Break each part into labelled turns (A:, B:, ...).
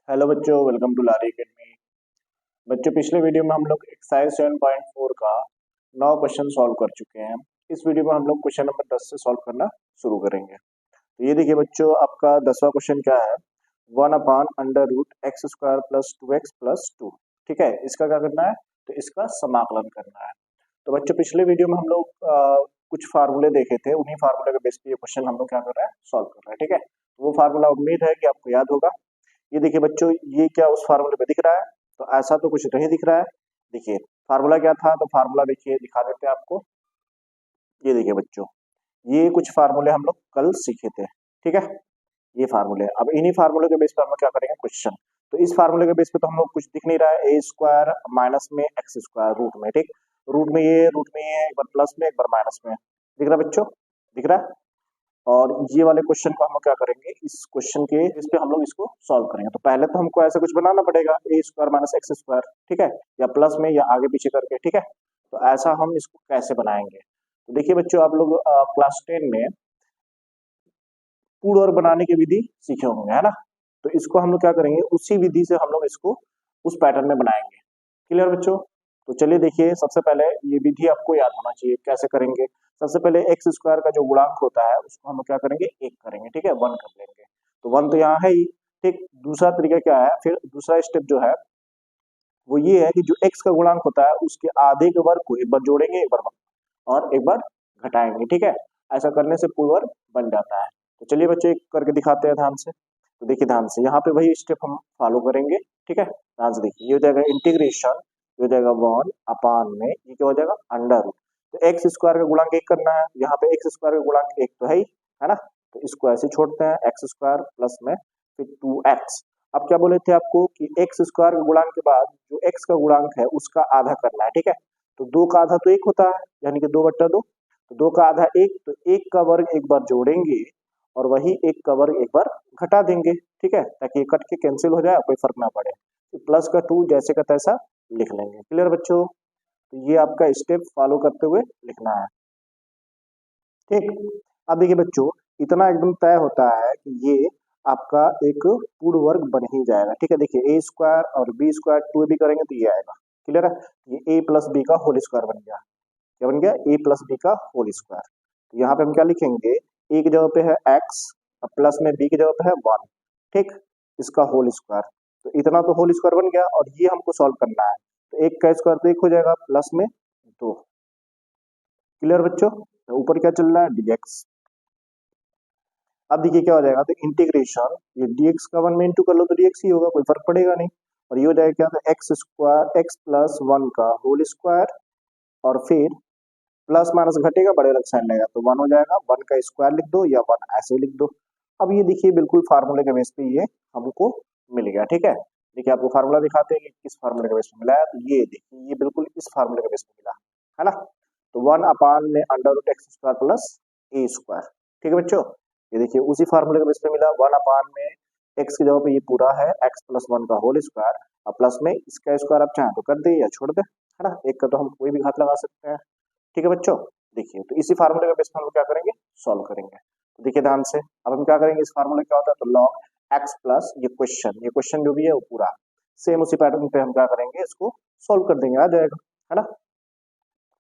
A: Hello बच्चों, welcome to lorry academy. बच्चों, पिछले वीडियो में हम लोग एक्सरसाइज 7.4 का 9 क्वेश्चन सॉल्व कर चुके हैं। इस वीडियो में हम लोग क्वेश्चन नंबर 10 से सॉल्व करना शुरू करेंगे। तो ये देखिए बच्चों, आपका 10वां क्वेश्चन क्या है? 1/√x² + 2x + 2। ठीक है, इसका क्या करना है? तो इसका समाकलन करना है। तो बच्चों, पिछले वीडियो में हम लोग कुछ फार्मूले देखे थे, उन्हीं फार्मूले के बेस पे ये क्वेश्चन हम लोग क्या कर रहे हैं, सॉल्व कर रहे हैं। ठीक है, तो वो फार्मूला उम्मीद है कि आपको याद होगा। ये देखिए बच्चों, ये क्या उस फार्मूले पे दिख रहा है? तो ऐसा तो कुछ नहीं दिख रहा है। देखिए फार्मूला क्या था, तो फार्मूला देखिए दिखा देते हैं आपको। ये देखिए बच्चों, ये कुछ फार्मूले हम लोग कल सीखे थे। ठीक है, ये फार्मूले, अब इन्हीं फार्मूले के बेस पे हम लोग क्या करेंगे, क्वेश्चन। तो इस फार्मूले के बेस पे तो हम लोग कुछ दिख नहीं रहा है, a² माइनस में x² रूट में। ठीक, रूट में ये एक बार प्लस में एक बार माइनस में दिख रहा है बच्चों, दिख रहा है। और ये वाले क्वेश्चन को हम लोग क्या करेंगे, इस क्वेश्चन के इस पे हम लोग इसको सॉल्व करेंगे। तो पहले तो हमको ऐसा कुछ बनाना पड़ेगा, a² माइनस x²। ठीक है, या प्लस में या आगे पीछे करके। ठीक है, तो ऐसा हम इसको कैसे बनाएंगे? तो देखिए बच्चों, आप लोग क्लास 10 में पूर्ण वर्ग बनाने की विधि सीखे होंगे, है ना? तो इसको हम लोग क्या करेंगे, उसी विधि से हम लोग इसको उस पैटर्न में बनाएंगे। क्लियर बच्चों? तो चलिए देखिए, सबसे पहले ये विधि आपको याद होना चाहिए, कैसे करेंगे। सबसे पहले x² का जो गुणांक होता है उसको हम लोग क्या करेंगे, 1 करेंगे। ठीक है, 1 कर लेंगे। तो 1 तो यहाँ है ही। ठीक, दूसरा तरीका क्या है, फिर दूसरा स्टेप जो है वो ये है कि जो x का गुणांक होता है उसके आधे के वर्ग को एक बार जोड़ेंगे, एक बार और एक बार घटाएंगे। ठीक है, ऐसा करने से पूर्ण वर्ग बन जाता है। तो चलिए बच्चे, एक करके दिखाते हैं ध्यान से। तो देखिए ध्यान से, यहाँ पे वही स्टेप हम फॉलो करेंगे। ठीक है, ध्यान से देखिए, ये हो जाएगा इंटीग्रेशन, ये हो जाएगा 1 में ये क्या हो जाएगा, अंडर रूट। तो x² का गुणांक 1 करना है, यहाँ पे x² का गुणांक 1 तो है ना? तो इसको ऐसे छोड़ते हैं, x² प्लस में फिर 2x। अब क्या बोले थे आपको कि x² के गुणांक के बाद जो x का गुणांक है उसका आधा करना है। ठीक है, तो 2 का आधा तो 1 होता है, यानी कि 2/2। तो 2 का आधा 1, तो 1 का वर्ग एक बार जोड़ेंगे और वही 1 का वर्ग एक बार घटा देंगे। ठीक है, ताकि ये कट के कैंसिल हो जाए, कोई फर्क ना पड़े। तो प्लस का 2 जैसे का तैसा लिख लेंगे। क्लियर बच्चों? तो ये आपका स्टेप फॉलो करते हुए लिखना है। ठीक, अब देखिए बच्चों, इतना एकदम तय होता है कि ये आपका एक पूर्ण वर्ग बन ही जाएगा। ठीक है, देखिए a² और b² 2 भी करेंगे तो ये आएगा। क्लियर है, ये a + b का होल स्क्वायर बन गया। क्या बन गया, a + b का होल स्क्वायर। तो यहाँ पे हम क्या लिखेंगे, a की जगह पे है x और प्लस में b की जगह पे है 1। ठीक, इसका होल स्क्वायर। तो इतना तो होल स्क्वायर बन गया और ये हमको सॉल्व करना है। तो 1 का स्क्वायर तो 1 हो जाएगा, प्लस में 2। क्लियर बच्चों? तो ऊपर क्या चल रहा है, dx। अब देखिए क्या हो जाएगा, तो इंटीग्रेशन, ये dx का 1 में इंटू कर लो तो dx ही होगा, कोई फर्क पड़ेगा नहीं। और ये हो जाएगा क्या, तो x + 1 का होल स्क्वायर और फिर प्लस माइनस घटेगा, बड़े अलग साइन लगेगा तो 1 हो जाएगा। 1 का स्क्वायर लिख दो या 1 ऐसे लिख दो। अब ये देखिए बिल्कुल फार्मूले के बेस पे ये हमको मिल गया। ठीक है, देखिए आपको फार्मूला दिखाते हैं कि किस फार्मूले के बेस पे मिला है। तो ये देखिए, ये बिल्कुल इस फार्मूले के बेस पे मिला है ना। तो 1/√x² प्लस a²। ठीक है बच्चों, ये देखिए उसी फार्मूले के बेस पे मिला। 1 में x की जगह पे ये पूरा है x + 1 का होल स्क्वायर और प्लस में इसका स्क्वायर आप चाहें तो कर दे या छोड़ दे, है ना। एक का तो हम कोई भी घात लगा सकते हैं। ठीक है बच्चों, देखिए तो इसी फार्मूले के बेस पे हम लोग क्या करेंगे, सॉल्व करेंगे। तो देखिए ध्यान से, अब हम क्या करेंगे, इस फार्मूले क्या होता है, तो log x प्लस ये क्वेश्चन जो भी है वो पूरा सेम उसी पैटर्न पे हम क्या करेंगे, इसको सॉल्व कर देंगे, आ जाएगा, है ना।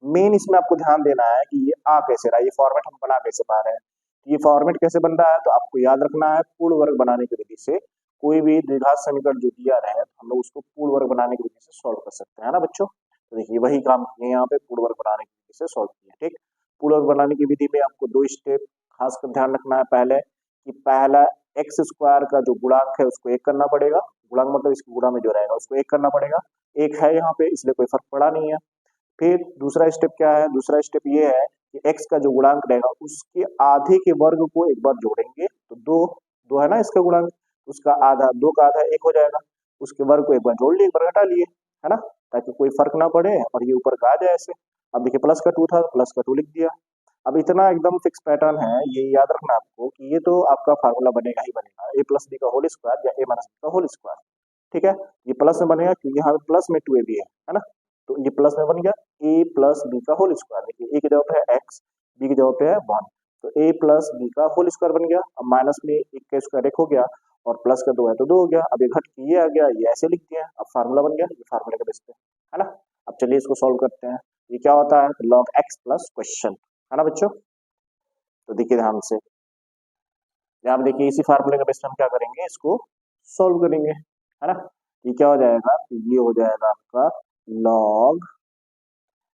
A: मेन इसमें आपको ध्यान देना है कि ये आ कैसे रहा है, ये फॉर्मेट हम बना कैसे पा रहे हैं। ये फॉर्मेट कैसे बन रहा है, तो आपको याद रखना है, पूर्ण वर्ग बनाने की विधि से कोई भी द्विघात समीकरण जो दिया रहे हम लोग उसको पूर्ण वर्ग बनाने की विधि से सॉल्व कर सकते हैं, है ना बच्चों। तो देखिए वही काम किए यहाँ पे, पूर्ण वर्ग बनाने की विधि से सॉल्व किया। ठीक, पूर्ण वर्ग बनाने की विधि में आपको 2 स्टेप खास कर ध्यान रखना है। पहले कि पहला x² का जो गुणांक है उसको 1 करना पड़ेगा, गुणांक मतलब इसके गुणा में जो रहेगा उसको 1 करना पड़ेगा। 1 है यहाँ पे इसलिए कोई फर्क पड़ा नहीं है। फिर दूसरा स्टेप क्या है, दूसरा स्टेप ये है कि x का जो गुणांक रहेगा उसके आधे के वर्ग को एक बार जोड़ेंगे। तो 2 है ना इसका गुणांक, उसका आधा, 2 का आधा 1 हो जाएगा, उसके वर्ग को एक बार जोड़ लिए, एक बार घटा लिए, है ना, ताकि कोई फर्क ना पड़े और ये ऊपर का आ जाए ऐसे। अब देखिए प्लस का 2 था, प्लस का 2 लिख दिया। अब इतना एकदम फिक्स पैटर्न है, ये याद रखना आपको कि ये तो आपका फार्मूला बनेगा ही बनेगा, a + b का होल स्क्वायर या a - b का होल स्क्वायर। ठीक है, ये प्लस में बनेगा क्योंकि यहाँ प्लस में 2ab है ना। तो ये प्लस में बन गया a + b का होल स्क्वायर। देखिए a की जगह पे है x, b की जगह पे है 1, तो a + b का होल स्क्वायर बन गया। अब माइनस में 1 का स्क्वायर 1 हो गया और प्लस का 2 है तो 2 हो गया। अब ये घट के ये आ गया, ये ऐसे लिख दिया, अब फार्मूला बन गया, ये फार्मूले के बेस पे, है ना। अब चलिए इसको सॉल्व करते हैं। ये क्या होता है, लॉग एक्स प्लस क्वेश्चन, है ना बच्चों। तो देखिए ध्यान से, यहाँ पे देखिए इसी फार्मूले का बेस पे हम क्या करेंगे, इसको सॉल्व करेंगे, है ना। ये क्या हो जाएगा, तो ये हो जाएगा आपका लॉग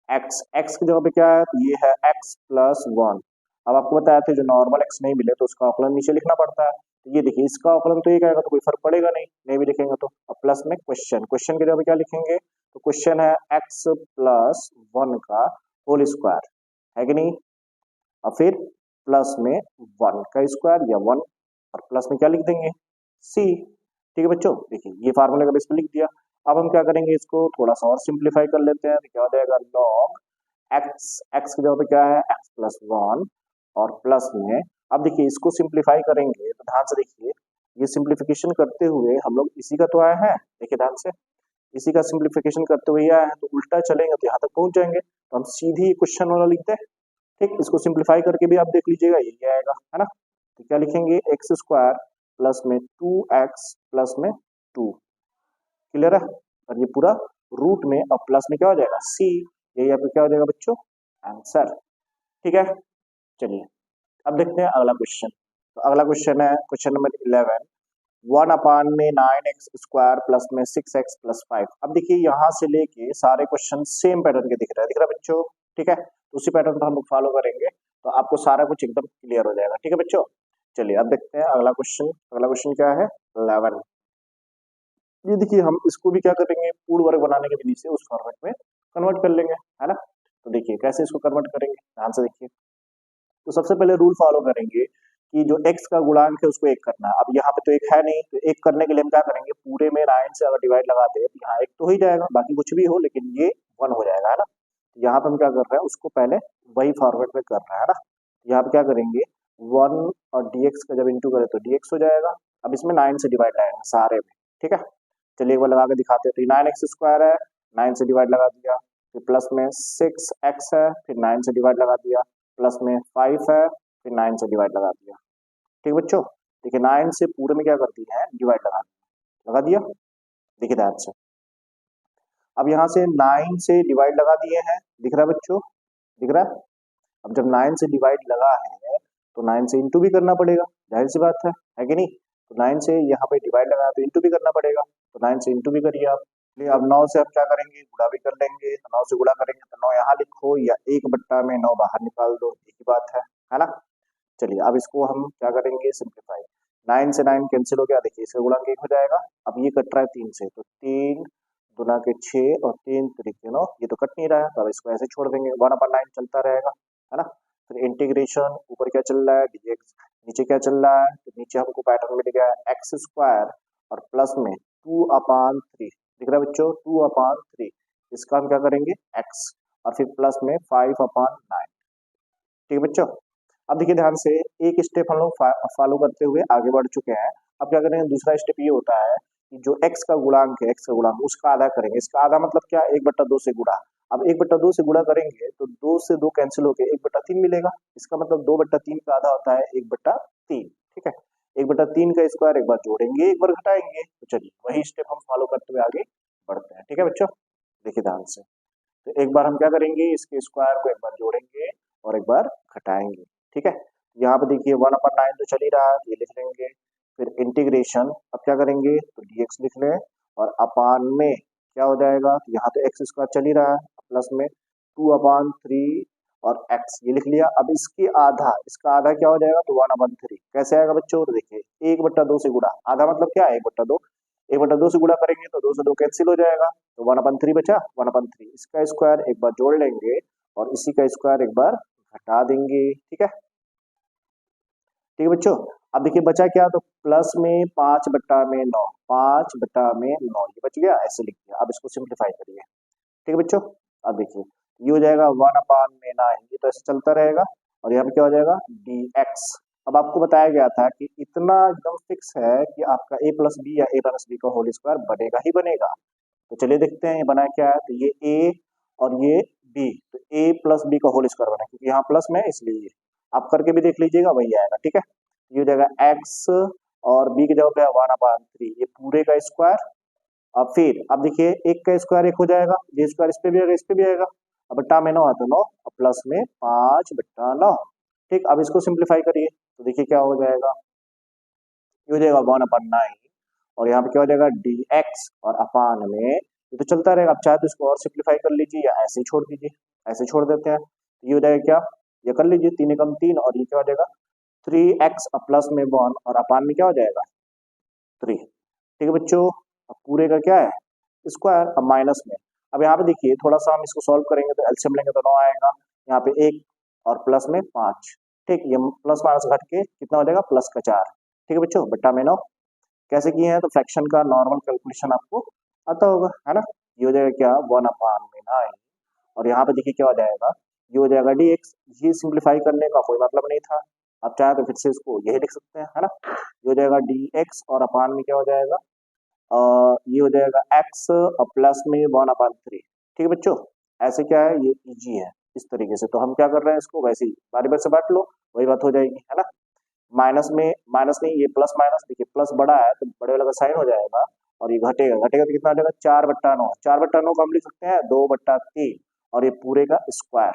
A: एक्स, एक्स की जगह पे क्या है, तो ये है एक्स प्लस 1। अब आपको बताया था जो नॉर्मल एक्स नहीं मिले तो उसका आकलन नीचे लिखना पड़ता है, तो ये देखिए इसका आकलन तो एक आएगा तो कोई फर्क पड़ेगा नहीं, नहीं भी लिखेंगे तो। अब प्लस में क्वेश्चन, क्वेश्चन की जगह पे क्या लिखेंगे, तो क्वेश्चन है एक्स प्लस 1 का होल स्क्वायर, है कि नहीं। और फिर प्लस में 1 का स्क्वायर या 1, और प्लस में क्या लिख देंगे, सी। ठीक है बच्चों, देखिए ये फार्मूले का बेस पे लिख दिया। अब हम क्या करेंगे, इसको थोड़ा सा और सिंप्लीफाई कर लेते हैं, तो क्या हो जाएगा, लॉग एक्स, एक्स की जगह पे क्या है, एक्स प्लस 1 और प्लस में, अब देखिए इसको सिंप्लीफाई करेंगे तो ध्यान से देखिए, ये सिंप्लीफिकेशन करते हुए हम लोग इसी का तो आया है, देखिए ध्यान से, इसी का सिंप्लीफिकेशन करते हुए आया है, तो उल्टा चलेंगे तो यहाँ तक पहुंच जाएंगे, तो हम सीधी क्वेश्चन वाला लिखते हैं। ठीक, इसको सिंप्लीफाई करके भी आप देख लीजिएगा ये आएगा, है ना। तो क्या लिखेंगे, एक्स स्क्वायर प्लस में 2x प्लस में 2, क्लियर है। और ये पूरा रूट में, अब प्लस में क्या हो जाएगा, सी, यही आपका क्या हो जाएगा बच्चों, आंसर। ठीक है, चलिए अब देखते हैं अगला क्वेश्चन। तो अगला क्वेश्चन है क्वेश्चन नंबर 11, 1/9x² प्लस में 6x प्लस 5। अब देखिए यहाँ से लेके सारे क्वेश्चन सेम पैटर्न के दिख रहा है बच्चों। ठीक है, तो उसी पैटर्न को हम लोग फॉलो करेंगे तो आपको सारा कुछ एकदम क्लियर हो जाएगा। ठीक है बच्चों, चलिए अब देखते हैं अगला क्वेश्चन। अगला क्वेश्चन क्या है, 11। ये देखिए हम इसको भी क्या करेंगे, पूर्ण वर्ग बनाने के विधि से उस फॉर्मेट में कन्वर्ट कर लेंगे, है ना। तो देखिए कैसे इसको कन्वर्ट करेंगे, ध्यान से देखिए। तो सबसे पहले रूल फॉलो करेंगे कि जो x का गुणांक है उसको 1 करना है। अब यहाँ पे तो 1 है नहीं, तो 1 करने के लिए हम क्या करेंगे, पूरे में 9 से अगर डिवाइड लगाते हैं तो यहाँ 1 तो ही जाएगा, बाकी कुछ भी हो लेकिन ये 1 हो जाएगा, है ना। तो यहाँ पे हम क्या कर रहे हैं, उसको पहले वही फॉर्मेट में कर रहे हैं, है ना। यहाँ पे क्या करेंगे, 1 और dx का जब इंटू करें तो dx हो जाएगा। अब इसमें 9 से डिवाइड लगाएंगे सारे में, ठीक है। चलिए एक बार लगा के दिखाते हैं, तो 9x² है, 9 से डिवाइड लगा दिया, फिर प्लस में 6x है, फिर 9 से डिवाइड लगा दिया, प्लस में 5 है, फिर 9 से डिवाइड लगा दिया। ठीक बच्चों, देखिए 9 से पूरे में क्या करती है, डिवाइड लगा दिया, देखिए ध्यान से। अब यहाँ से 9 से डिवाइड लगा दिए हैं, दिख रहा है बच्चों, दिख रहा है। अब जब 9 से डिवाइड लगा है तो 9 से इंटू भी करना पड़ेगा, जाहिर सी बात है कि नहीं। तो 9 से यहाँ पे डिवाइड लगाया तो इंटू भी करना पड़ेगा, तो 9 से इंटू भी करिए आप। अब 9 से हम क्या करेंगे, गुणा भी कर लेंगे, तो 9 से गुणा करेंगे तो 9 यहाँ लिखो या 1/9 बाहर निकाल दो, एक ही बात है ना। चलिए अब इसको हम क्या करेंगे, सिंप्लीफाई। 9 से 9 कैंसिल हो गया, देखिए इसका गुणांक 1 हो जाएगा। अब ये कट रहा है 3 से, तो 3 दूना के 6 और 3 तरीके 9, ये तो कट नहीं रहा है तो अब इसको ऐसे छोड़ देंगे, 1/9 चलता रहेगा, है ना। फिर इंटीग्रेशन, ऊपर क्या चल रहा है, dx, नीचे क्या चल रहा है, तो नीचे हमको पैटर्न मिल गया है x² और प्लस में 2/3, दिख रहा है बच्चों, 2/3, इसका हम क्या करेंगे x, और फिर प्लस में 5/9। ठीक है बच्चों, अब देखिए ध्यान से, एक स्टेप हम लोग फॉलो करते हुए आगे बढ़ चुके हैं। अब क्या करेंगे, दूसरा स्टेप ये होता है कि जो x का गुणांक है, x का गुणांक उसका आधा करेंगे। इसका आधा मतलब क्या, 1/2 से गुणा। अब 1/2 से गुणा करेंगे तो 2 से 2 कैंसिल होकर 1/3 मिलेगा। इसका मतलब 2/3 का आधा होता है 1/3, ठीक है। 1/3 का स्क्वायर एक बार जोड़ेंगे, एक बार घटाएंगे। तो चलिए वही स्टेप हम फॉलो करते हुए आगे बढ़ते हैं, ठीक है बच्चों, देखिए ध्यान से। तो एक बार हम क्या करेंगे, इसके स्क्वायर को एक बार जोड़ेंगे और एक बार घटाएंगे, ठीक है। यहाँ पे देखिए 1/9 तो चल ही रहा है, ये लिख लेंगे। फिर इंटीग्रेशन, अब क्या करेंगे, तो dx लिख लें, और अपान में क्या हो जाएगा, तो यहाँ तो x² चल ही रहा है, प्लस में 2/3 और x, ये लिख लिया। अब इसकी आधा, इसका आधा क्या हो जाएगा, तो 1/3 कैसे आएगा बच्चों, तो देखिए 1/2 से गुणा, आधा मतलब क्या है 1/2, 1/2 से गुणा करेंगे तो 2 से 2 कैंसिल हो जाएगा, तो 1/3 बचा, 1/3, इसका स्क्वायर एक बार जोड़ लेंगे और इसी का स्क्वायर एक बार घटा देंगे, ठीक है। ठीक है बच्चों, अब देखिए बचा क्या, तो प्लस में 5/9, 5/9 ये बच गया, ऐसे लिख दिया। अब इसको सिंप्लीफाई करिए, ठीक है बच्चों। अब देखिए ये हो जाएगा 1/9, ये तो ऐसे चलता रहेगा, और यहाँ पे क्या हो जाएगा, dx। अब आपको बताया गया था कि इतना एकदम फिक्स है कि आपका a+b या a-b का होल स्क्वायर बनेगा ही बनेगा। तो चलिए देखते हैं ये बना क्या है, तो ये a और ये b, तो a+b का होल स्क्वायर बना, क्योंकि यहाँ प्लस में है इसलिए। आप करके भी देख लीजिएगा, वही आएगा, ठीक है। ये हो जाएगा x और b की जगह पे है 1/3, ये पूरे का स्क्वायर। अब फिर अब देखिए एक का स्क्वायर एक हो जाएगा, ये स्क्वायर इस पे भी आएगा इस पे भी आएगा। अब बट्टा में 9 है तो 9 और प्लस में 5/9। ठीक, अब इसको सिंप्लीफाई करिए तो देखिए क्या हो जाएगा, ये हो जाएगा 1/9 और यहाँ पे क्या हो जाएगा dx और अपान में ये तो चलता रहेगा। अब चाहे तो इसको और सिंप्लीफाई कर लीजिए या ऐसे ही छोड़ दीजिए, ऐसे छोड़ देते हैं तो ये हो जाएगा क्या, ये कर लीजिए 3 एकम 3 और ये क्या हो जाएगा 3x और प्लस में 1 और अपान में क्या हो जाएगा 3। ठीक है बच्चों, अब पूरे का क्या है स्क्वायर, अब माइनस में। अब यहाँ पे देखिए थोड़ा सा हम इसको सॉल्व करेंगे तो एलसीएम लेंगे तो 9 आएगा, यहाँ पे 1 और प्लस में 5। ठीक, ये प्लस माइनस घट के कितना हो जाएगा प्लस का 4। ठीक है बच्चों, बट्टा में 9 कैसे किए हैं तो फ्रैक्शन का नॉर्मल कैलकुलेशन आपको आता होगा है ना। ये हो जाएगा क्या 1/9 और यहाँ पे देखिए क्या हो जाएगा, ये हो जाएगा dx। ये सिंप्लीफाई करने का कोई मतलब नहीं था, आप चाहे तो फिर से इसको यही लिख सकते हैं है ना। ये हो जाएगा dx और अपान में क्या हो जाएगा ये हो जाएगा x और प्लस में 1/3। ठीक है बच्चों, ऐसे क्या है ये इजी है इस तरीके से, तो हम क्या कर रहे हैं इसको वैसे ही बारी बारी से बांट लो, वही बात हो जाएगी है ना। माइनस में माइनस नहीं, ये प्लस माइनस देखिए प्लस बड़ा है तो बड़े वाला का साइन हो जाएगा और ये घटेगा, घटेगा तो कितना आ जाएगा 4/9। 4/9 को हम लिख सकते हैं 2/3 और ये पूरे का स्क्वायर।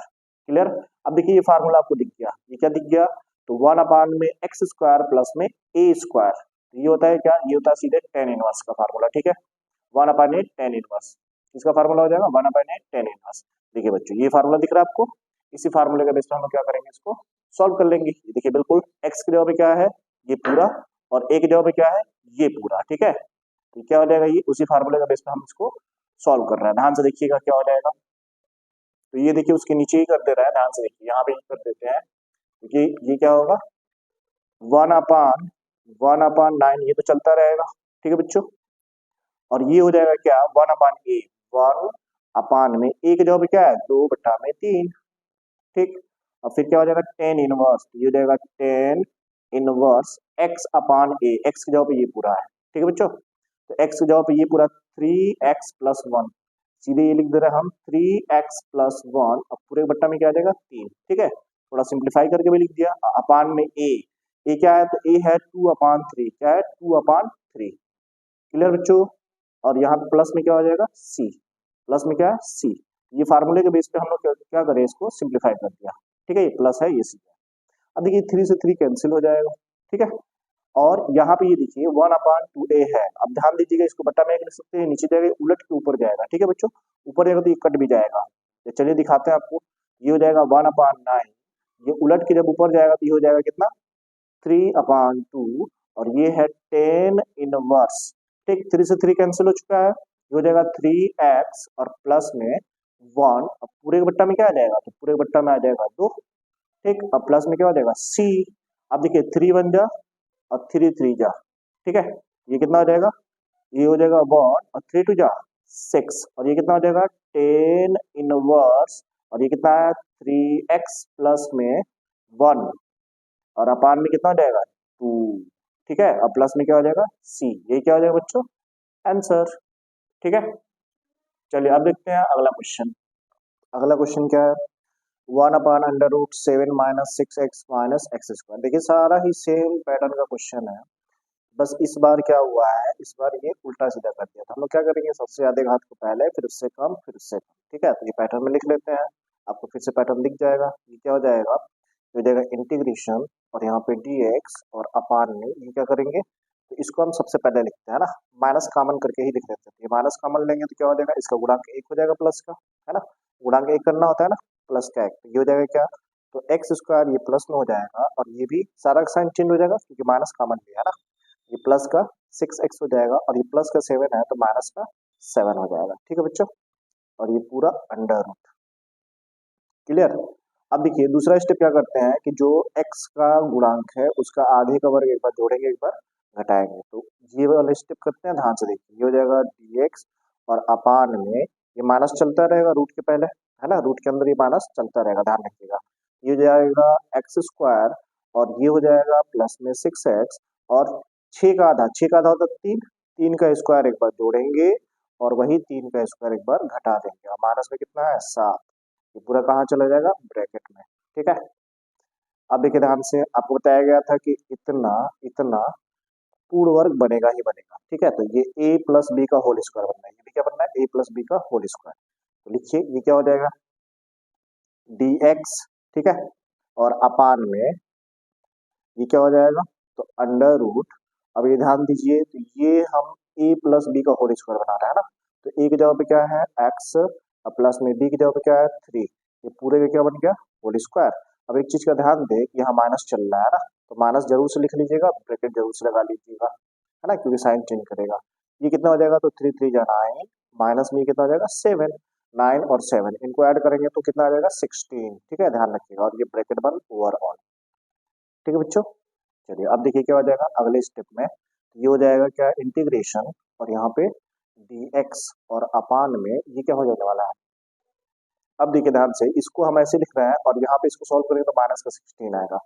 A: क्लियर। अब देखिए ये फार्मूला आपको दिख गया, ये क्या दिख गया तो 1/में एक्स स्क्वायर प्लस में ए स्क्वायर, ये होता है क्या, ये होता है सीधे टेन इनवर्स का फार्मूला। ठीक है, 1/8 टेन इनवर्स, इसका फार्मूला हो जाएगा 1/8 टेन इनवर्स। देखिए बच्चों ये फार्मूला दिख रहा है आपको, इसी फार्मूले का बेस पे हम लोग क्या करेंगे इसको सॉल्व कर लेंगे। ये देखिए बिल्कुल x की जगह पे क्या है ये पूरा और a की जगह पे क्या है ये पूरा। ठीक है, तो क्या हो जाएगा ये उसी फार्मूले का बेस पे हम इसको सॉल्व कर रहे हैं। ध्यान से देखिएगा क्या हो जाएगा, तो ये देखिए उसके नीचे ही कर दे रहा है, ध्यान से देखिए यहाँ पे ही कर देते हैं। ये क्या होगा 1/9, ये तो चलता रहेगा। ठीक है बच्चों, और ये हो जाएगा क्या 1/a, 1/में a की जगह पे क्या है 2/3। ठीक, और फिर क्या हो जाएगा टेन इनवर्स, ये हो जाएगा टेन इनवर्स x/a, x की जगह पे ये पूरा है। ठीक है बच्चों, तो x की जगह पे ये पूरा 3x+1, सीधे ये लिख दे रहे हैं हम 3x+1 अब पूरे बट्टा में क्या आ जाएगा 3। ठीक है, थोड़ा सिंप्लीफाई करके भी लिख दिया। अपान में a क्या है तो a है 2/3, क्या है 2/3। क्लियर बच्चों, और यहाँ पे प्लस में क्या हो जाएगा c, प्लस में क्या है c। ये फार्मूले के बेस पे हम लोग क्या करें इसको सिंप्लीफाई कर दिया। ठीक है, ये प्लस है ये सी है। अब देखिए 3 से 3 कैंसिल हो जाएगा। ठीक है, और यहाँ पे ये देखिए 1/2a है, अब ध्यान दीजिएगा इसको बट्टा में एक लिख सकते हैं, नीचे जाएगा उलट के ऊपर जाएगा। ठीक है बच्चों, ऊपर जाएगा तो ये कट भी जाएगा, तो चलिए दिखाते हैं आपको। ये हो जाएगा 1/9, ये उलट के जब ऊपर जाएगा तो ये हो जाएगा कितना 3/2 और ये है टेन इनवर्स। ठीक, 3 से 3 कैंसिल हो चुका है, ये हो जाएगा 3x और प्लस में 1, अब पूरे के बट्टा में क्या आ जाएगा तो पूरे के बट्टा में आ जाएगा 2। ठीक, अब प्लस में क्या हो जाएगा c, अब देखिए 3 1 जा और 3 3 जा। ठीक है, ये कितना हो जाएगा, ये हो जाएगा 1 और 3 2 जा 6 और ये कितना हो जाएगा टेन इनवर्स और ये कितना है 3x प्लस में 1 और अपान में कितना हो जाएगा 2। ठीक है, अब प्लस में क्या हो जाएगा c, ये क्या हो जाएगा बच्चों आंसर। ठीक है, चलिए अब देखते हैं अगला क्वेश्चन। अगला क्वेश्चन क्या है 1/√7 - 6x - x²। देखिए सारा ही सेम पैटर्न का क्वेश्चन है, बस इस बार क्या हुआ है, इस बार ये उल्टा सीधा कर दिया था। हम लोग क्या करेंगे सबसे ज्यादा घात को पहले, फिर उससे कम, फिर उससे कम। ठीक है, तो ये पैटर्न में लिख लेते हैं, आपको फिर से पैटर्न दिख जाएगा। ये क्या हो जाएगा, ये हो जाएगा इंटीग्रेशन और यहाँ पे dx और अपान में ये क्या करेंगे तो इसको हम सबसे पहले लिखते हैं ना, माइनस कॉमन करके ही लिख लेते हैं। ये माइनस कॉमन लेंगे तो क्या हो जाएगा, इसका गुणांक 1 हो जाएगा प्लस का, है ना, गुणांक 1 करना होता है ना, प्लस का 1, तो ये हो जाएगा क्या तो x² ये प्लस में हो जाएगा और ये भी सारा साइन चेंज हो जाएगा क्योंकि माइनस कॉमन लिया है ना। ये प्लस का 6x हो जाएगा और ये प्लस का 7 है तो माइनस का 7 हो जाएगा। ठीक है बच्चों, और ये पूरा अंडर रूट। क्लियर। अब देखिए दूसरा स्टेप क्या करते हैं कि जो x का गुणांक है उसका आधे का वर्ग एक बार जोड़ेंगे एक बार घटाएंगे, तो ये वाला स्टेप करते हैं। ध्यान से देखिए ये हो जाएगा dx और अपान में ये माइनस चलता रहेगा रूट के पहले, है ना, रूट के अंदर ये माइनस चलता रहेगा, ध्यान रखिएगा। ये हो जाएगा x² और ये हो जाएगा प्लस में 6x और 6 का आधा होता है 3, 3 का स्क्वायर एक बार जोड़ेंगे और वही 3 का स्क्वायर एक बार घटा देंगे और माइनस में कितना है 7, ये पूरा कहाँ चला जाएगा ब्रैकेट में। ठीक है, अब देखिए ध्यान से आपको बताया गया था कि इतना इतना पूर्ण वर्ग बनेगा ही बनेगा। ठीक है, तो ये a प्लस बी का होल स्क्वायर बनना है, ये भी क्या बनना है, a प्लस बी का होल स्क्वायर। तो लिखिए ये क्या हो जाएगा, dx, ठीक है, और अपान में ये क्या हो जाएगा, तो अंडर रूट, अब ये ध्यान दीजिए, तो ये हम a प्लस बी का होल स्क्वायर बना रहे हैं ना, तो a की जगह पे क्या है x, और प्लस में b की जगह पे क्या है 3, ये पूरे का क्या बन गया, होल स्क्वायर। अब एक चीज का ध्यान दे कि यहाँ माइनस चल रहा है ना, तो माइनस जरूर से लिख लीजिएगा, ब्रैकेट जरूर से लगा लीजिएगा, है ना, क्योंकि साइन चेंज करेगा। ये कितना हो जाएगा, तो 3 3 जा 9, माइनस में ये कितना हो जाएगा 7, 9 और 7 इनको ऐड करेंगे तो कितना आ जाएगा 16। ठीक है, ध्यान रखिएगा, और ये ब्रैकेट बंद ओवरऑल। ठीक है बच्चों, चलिए अब देखिए क्या हो जाएगा अगले स्टेप में, ये हो जाएगा क्या, इंटीग्रेशन, और यहाँ पे dx और अपान में ये क्या हो जाने वाला है। अब देखिए ध्यान से, इसको हम ऐसे लिख रहे हैं और यहाँ पे इसको सॉल्व करेंगे तो माइनस का 16 आएगा,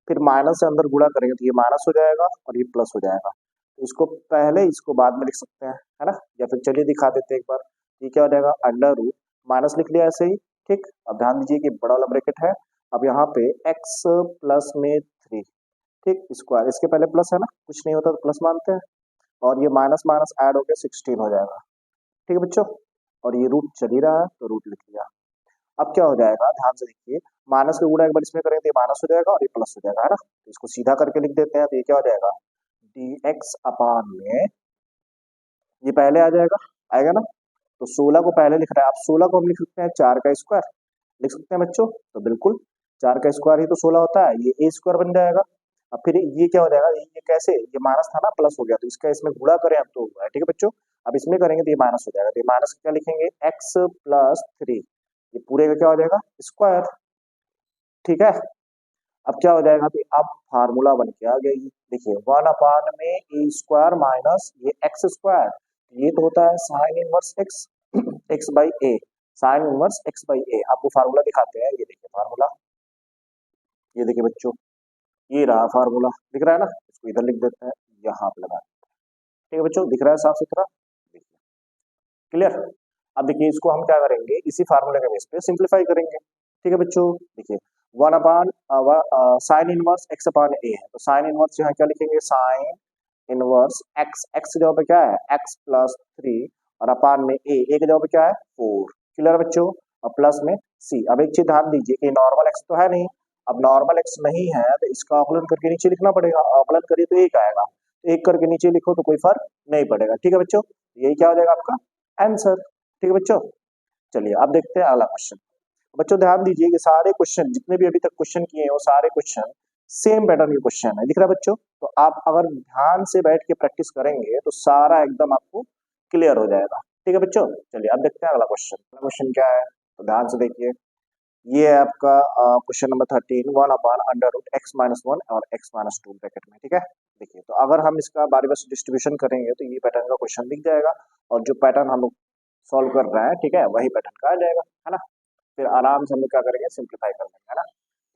A: फिर माइनस से अंदर गुणा करेंगे तो ये माइनस हो जाएगा और ये प्लस हो जाएगा, तो इसको पहले इसको बाद में लिख सकते हैं, है ना, या फिर चलिए दिखा देते हैं एक बार। ये क्या हो जाएगा, अंडर रूट, माइनस लिख लिया ऐसे ही। ठीक, अब ध्यान दीजिए कि बड़ा वाला ब्रैकेट है, अब यहाँ पे x प्लस में 3, ठीक, स्क्वायर, इसके पहले प्लस है ना, कुछ नहीं होता तो प्लस मानते हैं, और ये माइनस माइनस ऐड होकर 16 हो जाएगा। ठीक है बच्चों, और ये रूट चल ही रहा है तो रूट लिख लिया। अब क्या हो जाएगा, ध्यान से देखिए, माइनस का गुणा एक बार इसमें करेंगे तो ये माइनस हो जाएगा और ये प्लस हो जाएगा, है ना, तो इसको सीधा करके लिख देते हैं, तो ये क्या हो जाएगा, dx अपान में, ये पहले आ जाएगा, आएगा ना, तो 16 को पहले लिख रहा है, अब 16 को हम लिख सकते हैं 4 का स्क्वायर, लिख सकते हैं बच्चों, तो बिल्कुल 4 का स्क्वायर ही तो 16 होता है, ये ए स्क्वायर बन जाएगा। अब फिर ये क्या हो जाएगा, ये कैसे, ये माइनस था ना प्लस हो गया, तो इसका इसमें गुणा करें अब तो हुआ है। ठीक है बच्चों, अब इसमें करेंगे तो ये माइनस हो जाएगा, तो ये माइनस क्या लिखेंगे, एक्स प्लस 3, ये पूरे का क्या हो जाएगा स्क्वायर। ठीक है, अब क्या हो जाएगा, तो अब फार्मूला बन के आ गया, ये देखिए 1 अपान में ए स्क्वायर माइनस ये एक्स स्क्वायर, ये तो होता है sine inverse x, x by a, sine inverse x by a. आपको फार्मूला दिखाते हैं, ये देखिए फार्मूला, ये देखिए बच्चों, ये रहा फार्मूला, दिख रहा है ना, इसको इधर लिख देते हैं, यहाँ पे लगा। ठीक है बच्चों, दिख रहा है साफ सुथरा, देखिए क्लियर। अब देखिए इसको हम क्या करेंगे, इसी फार्मूले के बेस पे सिंप्लीफाई करेंगे। ठीक है बच्चों, देखिए 1 अपान साइन इनवर्स एक्स अपान ए है, तो साइन इनवर्स यहाँ क्या लिखेंगे, साइन इनवर्स एक्स, एक्स की जगह पे क्या है एक्स प्लस 3, और अपान में ए, ए की जगह पे क्या है 4। क्लियर बच्चों, और प्लस में सी। अब एक चीज ध्यान दीजिए कि नॉर्मल एक्स तो है नहीं, अब नॉर्मल एक्स नहीं है तो इसका अवकलन करके नीचे लिखना पड़ेगा, अवकलन करिए तो एक आएगा, एक करके नीचे लिखो तो कोई फर्क नहीं पड़ेगा। ठीक है बच्चों, यही क्या हो जाएगा आपका आंसर। ठीक है बच्चों, चलिए अब देखते हैं अगला क्वेश्चन। बच्चों ध्यान दीजिए कि सारे क्वेश्चन जितने भी अभी तक क्वेश्चन किए हैं वो सारे क्वेश्चन सेम पैटर्न के क्वेश्चन है, दिख रहा है बच्चों, तो आप अगर ध्यान से बैठ के प्रैक्टिस करेंगे तो सारा एकदम आपको क्लियर हो जाएगा। ठीक है बच्चों, चलिए अब देखते हैं अगला क्वेश्चन। अगला क्वेश्चन क्या है, तो ध्यान से देखिए, ये है आपका question number 13, 1 upon under root x minus 1 और एक्स माइनस 2 ब्रैकेट में। ठीक है, देखिए तो अगर हम इसका बारी बारी डिस्ट्रीब्यूशन करेंगे तो ये पैटर्न का क्वेश्चन दिख जाएगा, और जो पैटर्न हम लोग सॉल्व कर रहे हैं, ठीक है, वही पैटर्न का आ जाएगा, है ना, फिर आराम से हम लोग क्या करेंगे, सिंप्लीफाई कर लेंगे, है ना।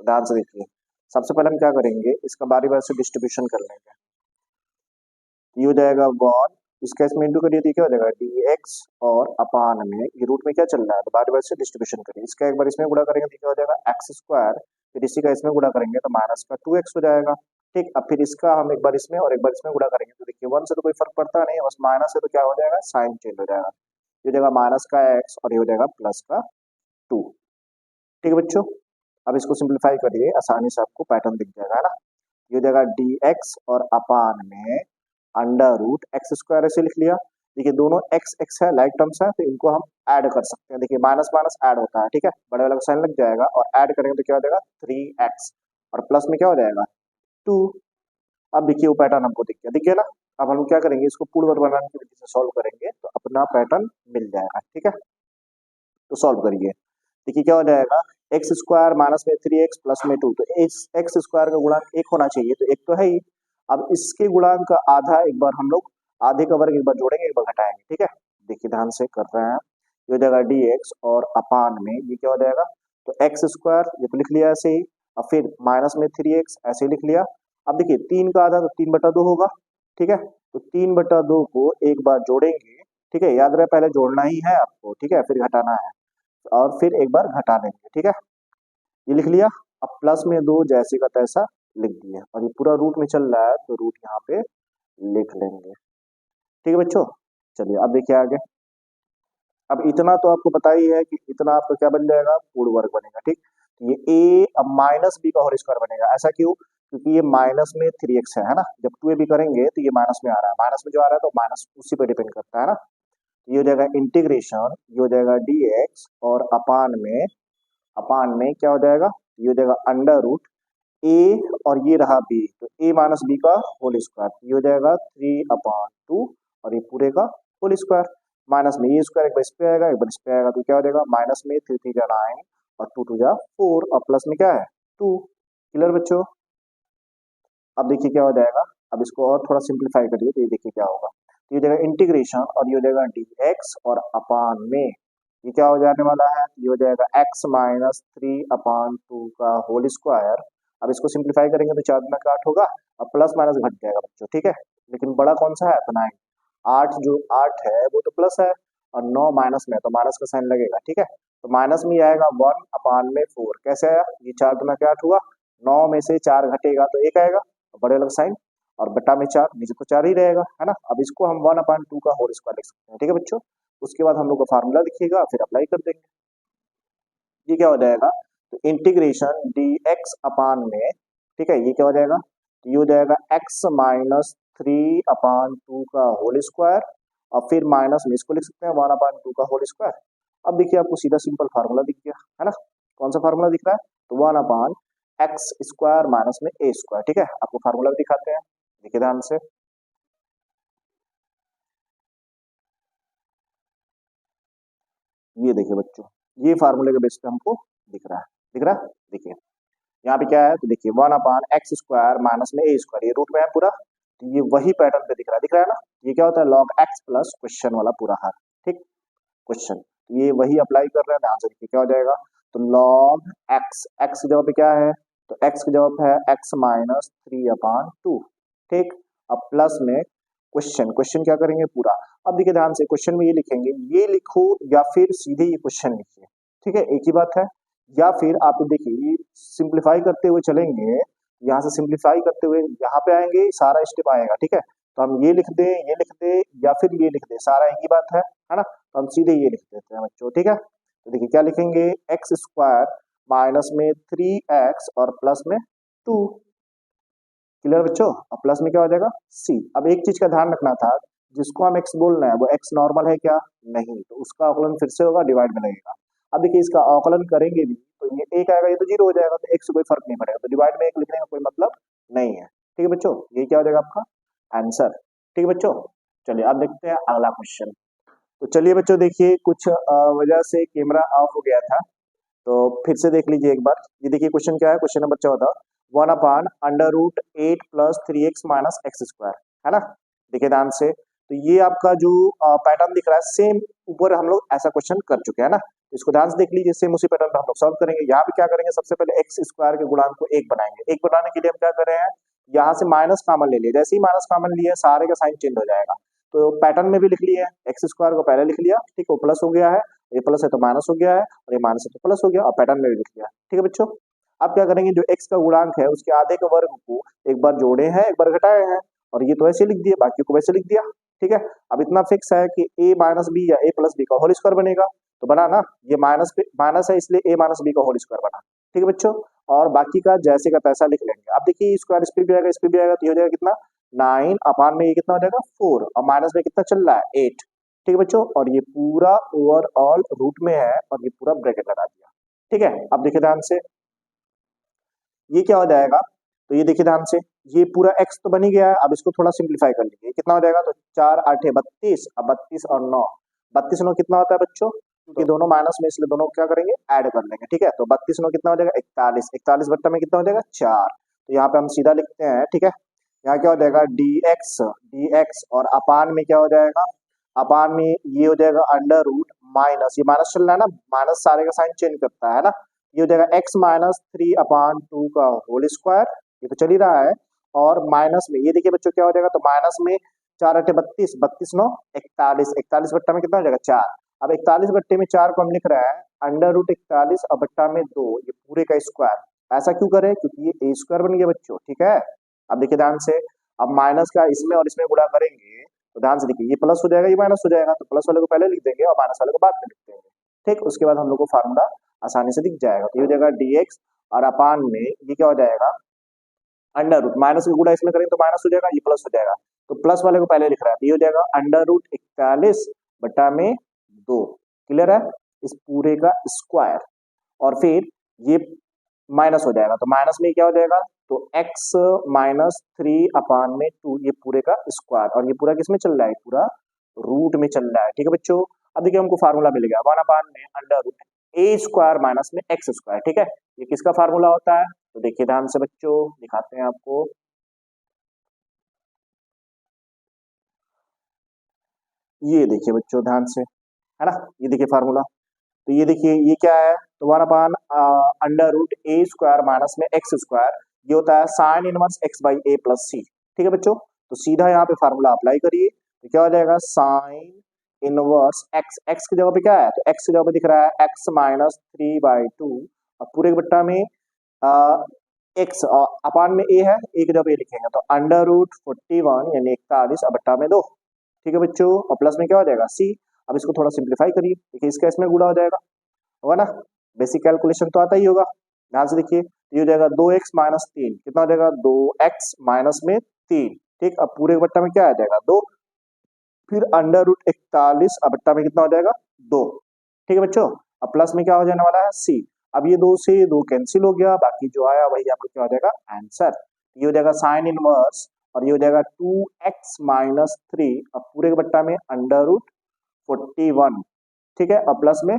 A: तो ध्यान से देखिए, सबसे पहले हम क्या करेंगे, इसका बारी बारी से डिस्ट्रीब्यूशन कर लेंगे, ये हो जाएगा 1, इसका इसमें इंटू करिए तो क्या हो जाएगा dx, और अपान में ये रूट में क्या चल रहा है, तो बारी बारी से डिस्ट्रीब्यूशन करिए, इसका एक बार इसमें गुणा करेंगे तो क्या हो जाएगा एक्स स्क्वायर, फिर इसी का इसमें गुणा करेंगे तो माइनस का 2x हो जाएगा। ठीक, अब फिर इसका हम एक बार इसमें और एक बार इसमें गुणा करेंगे तो देखिए 1 से तो कोई फर्क पड़ता नहीं है, बस माइनस है तो क्या हो जाएगा साइन चेंज हो जाएगा, ये हो जाएगा माइनस का x और ये हो जाएगा प्लस का 2। ठीक है बच्चों, अब इसको सिंप्लीफाई करिए, आसानी से आपको पैटर्न दिख जाएगा, है ना, ये हो जाएगा dx और अपान में अंडर रूट एक्स स्क्वायर ऐसे लिख लिया। देखिए दोनों एक्स एक्स है, लाइक टर्म्स है, तो इनको हम ऐड कर सकते हैं, देखिए माइनस माइनस ऐड होता है, ठीक है, बड़े वाला का साइन लग जाएगा, और ऐड करेंगे तो क्या हो जाएगा 3x, और प्लस में क्या हो जाएगा 2। अब देखिए वो पैटर्न हमको दिख गया ना। अब हम क्या करेंगे, इसको पूर्ण वर्ग बनाने की विधि से सॉल्व करेंगे तो अपना पैटर्न मिल जाएगा। ठीक है, तो सॉल्व करिए, देखिए क्या हो जाएगा एक्स स्क्वायर माइनस में 3x प्लस में 2, तो एक्स स्क्वायर का गुणांक 1 होना चाहिए, तो 1 तो है ही। अब इसके गुणांक का आधा एक बार हम लोग आधे का वर्ग एक बार जोड़ेंगे एक बार घटाएंगे। ठीक है, देखिए ध्यान से कर रहे हैं, ये हो जाएगा dx और अपान में ये क्या हो जाएगा, तो एक्स स्क्वायर ये तो लिख लिया ऐसे ही, अब फिर माइनस में 3x ऐसे ही लिख लिया। अब देखिए 3 का आधा तो 3/2 होगा, ठीक है, तो 3/2 को एक बार जोड़ेंगे, ठीक है, याद रहे पहले जोड़ना ही है आपको, ठीक है, फिर घटाना है, और फिर एक बार घटा देंगे। ठीक है, ये लिख लिया, अब प्लस में 2 जैसे का तैसा लिख दिया, और ये पूरा रूट में चल रहा है तो रूट यहाँ पे लिख लेंगे। ठीक है बच्चों, चलिए अब देखिए आगे। अब इतना तो आपको पता ही है कि इतना आपका क्या बन जाएगा, पूर्ण वर्ग बनेगा। ठीक, ये a अब माइनस बी का होल स्क्वायर बनेगा। ऐसा क्यों, क्योंकि ये माइनस में 3x है ना, जब 2ab करेंगे तो ये माइनस में आ रहा है, माइनस में जो आ रहा है तो माइनस उसी पे डिपेंड करता है ना। ये हो जाएगा इंटीग्रेशन, ये हो जाएगा dx, और अपान में क्या हो जाएगा, ये हो जाएगा अंडर रूट a, और ये रहा b, तो a माइनस बी का होल स्क्वायर, ये हो जाएगा 3/2, और ये पूरे का होल स्क्वायर। माइनस में ये स्क्वायर एक बार इस पे आएगा, एक बार इस पे आएगा, तो क्या हो जाएगा, माइनस में 3 3 जा 9 और 2 2 जा 4, और प्लस में क्या है 2। क्लियर बच्चों, अब देखिए क्या हो जाएगा। अब इसको और थोड़ा सिंप्लीफाई करिए तो ये देखिए क्या होगा, तो ये हो जाएगा इंटीग्रेशन, और ये हो जाएगा dx, और अपान में ये क्या हो जाने वाला है, ये हो जाएगा x माइनस 3/2 का होल स्क्वायर। अब इसको सिंप्लीफाई करेंगे तो 4 में 8 होगा, और प्लस माइनस घट जाएगा बच्चों। ठीक है, लेकिन बड़ा कौन सा है, तो 9, 8 जो 8 है वो तो प्लस है, और 9 माइनस में, तो माइनस का साइन लगेगा। ठीक है, तो माइनस में आएगा 1/4, कैसे आया, ये 4 गुना के 8 हुआ, 9 में से 4 घटेगा तो 1 आएगा, बड़े अलग साइन, और बटा में 4, नीचे तो 4 ही रहेगा, है ना। अब इसको हम 1/2 का होल स्क्वायर लिख सकते हैं। ठीक है बच्चों, उसके बाद हम लोग का फार्मूला दिखेगा, फिर अप्लाई कर देंगे। ये क्या हो जाएगा, तो इंटीग्रेशन dx अपान में, ठीक है, ये क्या हो जाएगा, तो ये हो जाएगा x माइनस 3/2 का होल स्क्वायर, और फिर माइनस में इसको लिख सकते हैं 1/2 का होल स्क्वायर। अब देखिए आपको सीधा सिंपल फार्मूला दिख गया, है ना। कौन सा फार्मूला दिख रहा है, तो 1/x स्क्वायर माइनस में a स्क्वायर। ठीक है, आपको फार्मूला भी दिखाते हैं, देखिए ध्यान से। ये देखिए बच्चों, ये फार्मूले के बेस पे हमको दिख रहा है, दिख रहा है, देखिए यहाँ पे क्या है, तो देखिए 1/x स्क्वायर माइनस में a स्क्वायर, ये रूट में है पूरा, तो ये वही पैटर्न पे दिख रहा है ना। ये क्या होता है, log x प्लस क्वेश्चन वाला पूरा है। ठीक, क्वेश्चन, ये वही अप्लाई कर रहे हैं, ध्यान से देखिए क्या हो जाएगा, तो log x, x की जगह पे क्या है, तो x की जगह पे है x माइनस 3/2। ठीक, अब प्लस में क्वेश्चन, क्वेश्चन क्या करेंगे पूरा। अब देखिए ध्यान से, क्वेश्चन में ये लिखेंगे, ये लिखो या फिर सीधे ये क्वेश्चन लिखिए। ठीक है, एक ही बात है, या फिर आप देखिए सिंप्लीफाई करते हुए चलेंगे, यहाँ से सिंप्लीफाई करते हुए यहाँ पे आएंगे, सारा स्टेप आएगा। ठीक है, तो हम ये लिख दें, ये लिख दें, या फिर ये लिख दें, सारा एक ही बात है ना। तो हम सीधे ये लिख देते हैं बच्चों। ठीक है, तो देखिए क्या लिखेंगे, एक्स स्क्वायर माइनस में 3x और प्लस में 2। क्लियर बच्चों, अब प्लस में क्या हो जाएगा c। अब एक चीज का ध्यान रखना था, जिसको हम x बोल रहे हैं वो x नॉर्मल है क्या, नहीं, तो उसका अवकलन फिर से होगा, डिवाइड में लगेगा। अब देखिए इसका अवकलन करेंगे भी तो ये एक आएगा, ये तो 0 हो जाएगा, तो x से कोई फर्क नहीं पड़ेगा, तो डिवाइड में 1 लिखने का कोई मतलब नहीं है। ठीक है बच्चों, ये क्या हो जाएगा आपका आंसर। ठीक है बच्चों, चलिए अब देखते हैं अगला क्वेश्चन। तो चलिए बच्चों देखिए, कुछ वजह से कैमरा ऑफ हो गया था, तो फिर से देख लीजिए एक बार। ये देखिए क्वेश्चन क्या है, question number 14, 1/√8 plus 3x minus x square, है ना। देखिए ध्यान से, तो ये आपका जो पैटर्न दिख रहा है, सेम ऊपर हम लोग ऐसा क्वेश्चन कर चुके हैं ना, इसको ध्यान से देख लीजिए, सेम उसी पैटर्न पे हम लोग सॉल्व करेंगे। यहाँ पे क्या करेंगे, सबसे पहले एक्स स्क्वायर के गुणांक को 1 बनाएंगे। 1 बनाने के लिए हम क्या कर रहे हैं, यहाँ से माइनस कॉमन ले लिया, जैसे ही माइनस कॉमन लिया सारे का साइन चेंज हो जाएगा। तो पैटर्न में भी लिख लिया, एक्स स्क्वायर को पहले लिख लिया, ठीक है, वो प्लस हो गया है, ये प्लस है तो माइनस हो गया है, और ये माइनस है तो प्लस हो गया, और पैटर्न में भी लिख लिया। ठीक है बच्चों, अब क्या करेंगे, जो x का गुणांक है उसके आधे के वर्ग को एक बार जोड़े हैं, एक बार घटाए हैं, और ये तो ऐसे लिख दिया, बाकी को वैसे लिख दिया। ठीक है, अब इतना फिक्स है कि a माइनस बी या a प्लस बी का होल स्क्वायर बनेगा, तो बना ना, ये माइनस है इसलिए a माइनस बी का होल स्क्वायर बना। ठीक है बच्चों, और बाकी का जैसे का तैसा लिख लेंगे। अब देखिए स्क्वायर इस पे भी आएगा, इस पे भी आएगा, तो ये हो जाएगा कितना 9 अपान में ये कितना हो जाएगा 4, और माइनस में कितना चल रहा है 8। ठीक है बच्चों, और ये पूरा ओवरऑल रूट में है, और ये पूरा ब्रैकेट लगा दिया। ठीक है, अब देखिए ध्यान से, ये क्या हो जाएगा, तो ये देखिए ध्यान से, ये पूरा x तो बन ही गया है। अब इसको थोड़ा सिंप्लीफाई कर लीजिए, कितना हो जाएगा, तो 4 8 32, अब 32 और 9, 32 9 कितना होता है बच्चों, क्योंकि दोनों माइनस में, इसलिए दोनों क्या करेंगे ऐड कर लेंगे। ठीक है, तो 32 9 कितना हो जाएगा 41, 41 बट्टा में कितना हो जाएगा 4, तो यहाँ पे हम सीधा लिखते हैं। ठीक है, यहाँ क्या हो जाएगा dx, और अपान में क्या हो जाएगा, अपान में ये हो जाएगा अंडर रूट माइनस, ये माइनस चल रहा है ना, माइनस सारे का साइन चेंज करता है ना, ये हो जाएगा x माइनस 3/2 का होल स्क्वायर, ये तो चल ही रहा है, और माइनस में ये देखिए बच्चों क्या हो जाएगा, तो माइनस में 4 8 32, 32 9 41, 41 बट्टा में कितना हो जाएगा 4। अब 41 बट्टे में 4 को हम लिख रहे हैं अंडर रूट 41 और बट्टा में 2, ये पूरे का स्क्वायर। ऐसा क्यों करें, क्योंकि ये a स्क्वायर बन गया बच्चों। ठीक है, अब देखिए ध्यान से, अब माइनस का इसमें और इसमें गुणा करेंगे तो ध्यान से देखिए, ये प्लस हो जाएगा, ये माइनस हो जाएगा, तो प्लस वाले को पहले लिख देंगे और माइनस वाले को बाद में लिख देंगे। ठीक, उसके बाद हम लोग को फार्मूला आसानी से दिख जाएगा। तो ये हो जाएगा dx और अपान में ये क्या हो जाएगा, अंडर रूट, माइनस का गुणा इसमें करेंगे तो माइनस हो जाएगा, ये प्लस हो जाएगा, तो प्लस वाले को पहले लिख रहा है, तो ये हो जाएगा अंडर रूट 41 बटा में 2। क्लियर है, इस पूरे का स्क्वायर, और फिर ये माइनस हो जाएगा, तो माइनस में क्या हो जाएगा, तो x माइनस 3 अपान में 2, ये पूरे का स्क्वायर, और ये पूरा किसमें चल रहा है, पूरा रूट में चल रहा है। ठीक है बच्चों, अब देखिए हमको फार्मूला मिल गया 1 अपान में under root a square minus में एक्स स्क्वायर। ठीक है, ये किसका फार्मूला होता है, तो देखिए ध्यान से बच्चों, दिखाते हैं आपको, ये देखिए बच्चों ध्यान से, है ना, ये देखिए फार्मूला, तो ये देखिए ये क्या है, तो 1 upon under root a square minus में एक्स स्क्वायर, ये होता है sine inverse x by a plus c. ठीक है बच्चों, तो सीधा यहाँ पे फार्मूला अप्लाई करिए, तो क्या हो जाएगा, साइन इनवर्स एक्स, एक्स की जगह पे क्या है, तो एक्स की जगह पे दिख रहा है एक्स माइनस 3/2, और पूरे के बट्टा में एक्स अपान में ए है, ए की जगह पे लिखेंगे, तो अंडर रूट 41 यानी 41 और बट्टा में 2। ठीक है बच्चों, और प्लस में क्या हो जाएगा सी। अब इसको थोड़ा सिंप्लीफाई करिए, देखिए इसका इसमें गुणा हो जाएगा, होगा ना, बेसिक कैलकुलेशन तो आता ही होगा। ध्यान से देखिए, ये हो जाएगा 2x माइनस 3, कितना हो जाएगा 2x माइनस में 3। ठीक, अब पूरे बट्टा में क्या आ जाएगा 2, फिर अंडर रूट 41 अब बट्टा में कितना हो जाएगा 2। ठीक है बच्चों, अब प्लस में क्या हो जाने वाला है सी। अब ये 2 से 2 कैंसिल हो गया, बाकी जो आया वही आपको क्या हो जाएगा आंसर। ये हो जाएगा साइन इनवर्स, और ये हो जाएगा 2x माइनस 3, अब पूरे के बट्टा में अंडर रूट 41। ठीक है, अब प्लस में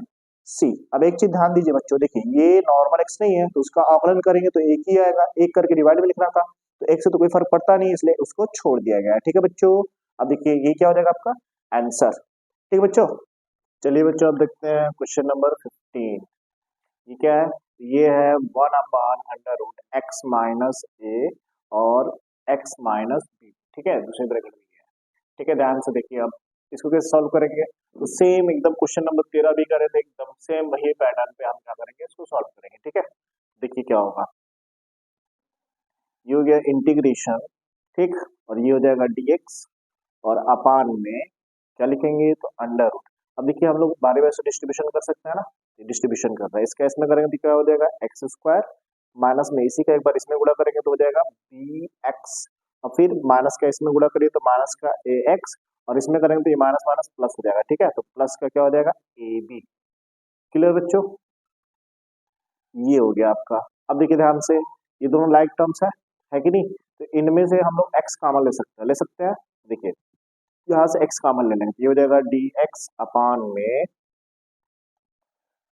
A: सी। अब एक चीज ध्यान दीजिए बच्चों, देखिए ये नॉर्मल एक्स नहीं है, तो उसका अवकलन करेंगे तो एक ही आएगा, एक करके डिवाइड में लिखना था, तो एक से तो कोई फर्क पड़ता नहीं, इसलिए उसको छोड़ दिया गया है। ठीक है बच्चों, अब देखिए ये क्या हो जाएगा आपका आंसर। ठीक है बच्चों, चलिए बच्चों अब देखते हैं क्वेश्चन नंबर 15। ये क्या है, ये है 1 upon under root x minus a और एक्स माइनस बी। ठीक है, दूसरी ब्रैकेट में है। ठीक है, ध्यान से देखिए, अब इसको कैसे सॉल्व करेंगे, तो सेम एकदम क्वेश्चन नंबर 13 भी करे थे, एकदम सेम वही पैटर्न पे हम क्या करेंगे, इसको सॉल्व करेंगे। ठीक है, देखिए क्या होगा, ये हो गया इंटीग्रेशन, ठीक, और ये हो जाएगा dx, और अपान में क्या लिखेंगे, तो अंडर रूट। अब देखिए हम लोग बारे बारे से डिस्ट्रीब्यूशन कर सकते हैं ना, डिस्ट्रीब्यूशन कर रहा है, इसका इसमें करेंगे तो क्या हो जाएगा एक्स स्क्वायर, माइनस में इसी का एक बार इसमें गुणा करेंगे तो हो जाएगा बी एक्स, और फिर माइनस का इसमें गुणा करिए तो माइनस का ए एक्स, और इसमें करेंगे तो ये माइनस माइनस प्लस हो जाएगा। ठीक है, तो प्लस का क्या हो जाएगा ए बी। क्लियर बच्चों, ये हो गया आपका। अब देखिए ध्यान से, ये दोनों लाइक टर्म्स है कि नहीं, तो इनमें से हम लोग एक्स कॉमन ले सकते हैं। देखिए यहाँ से एक्स कॉमन ले लेंगे, ये हो जाएगा डी एक्स अपान में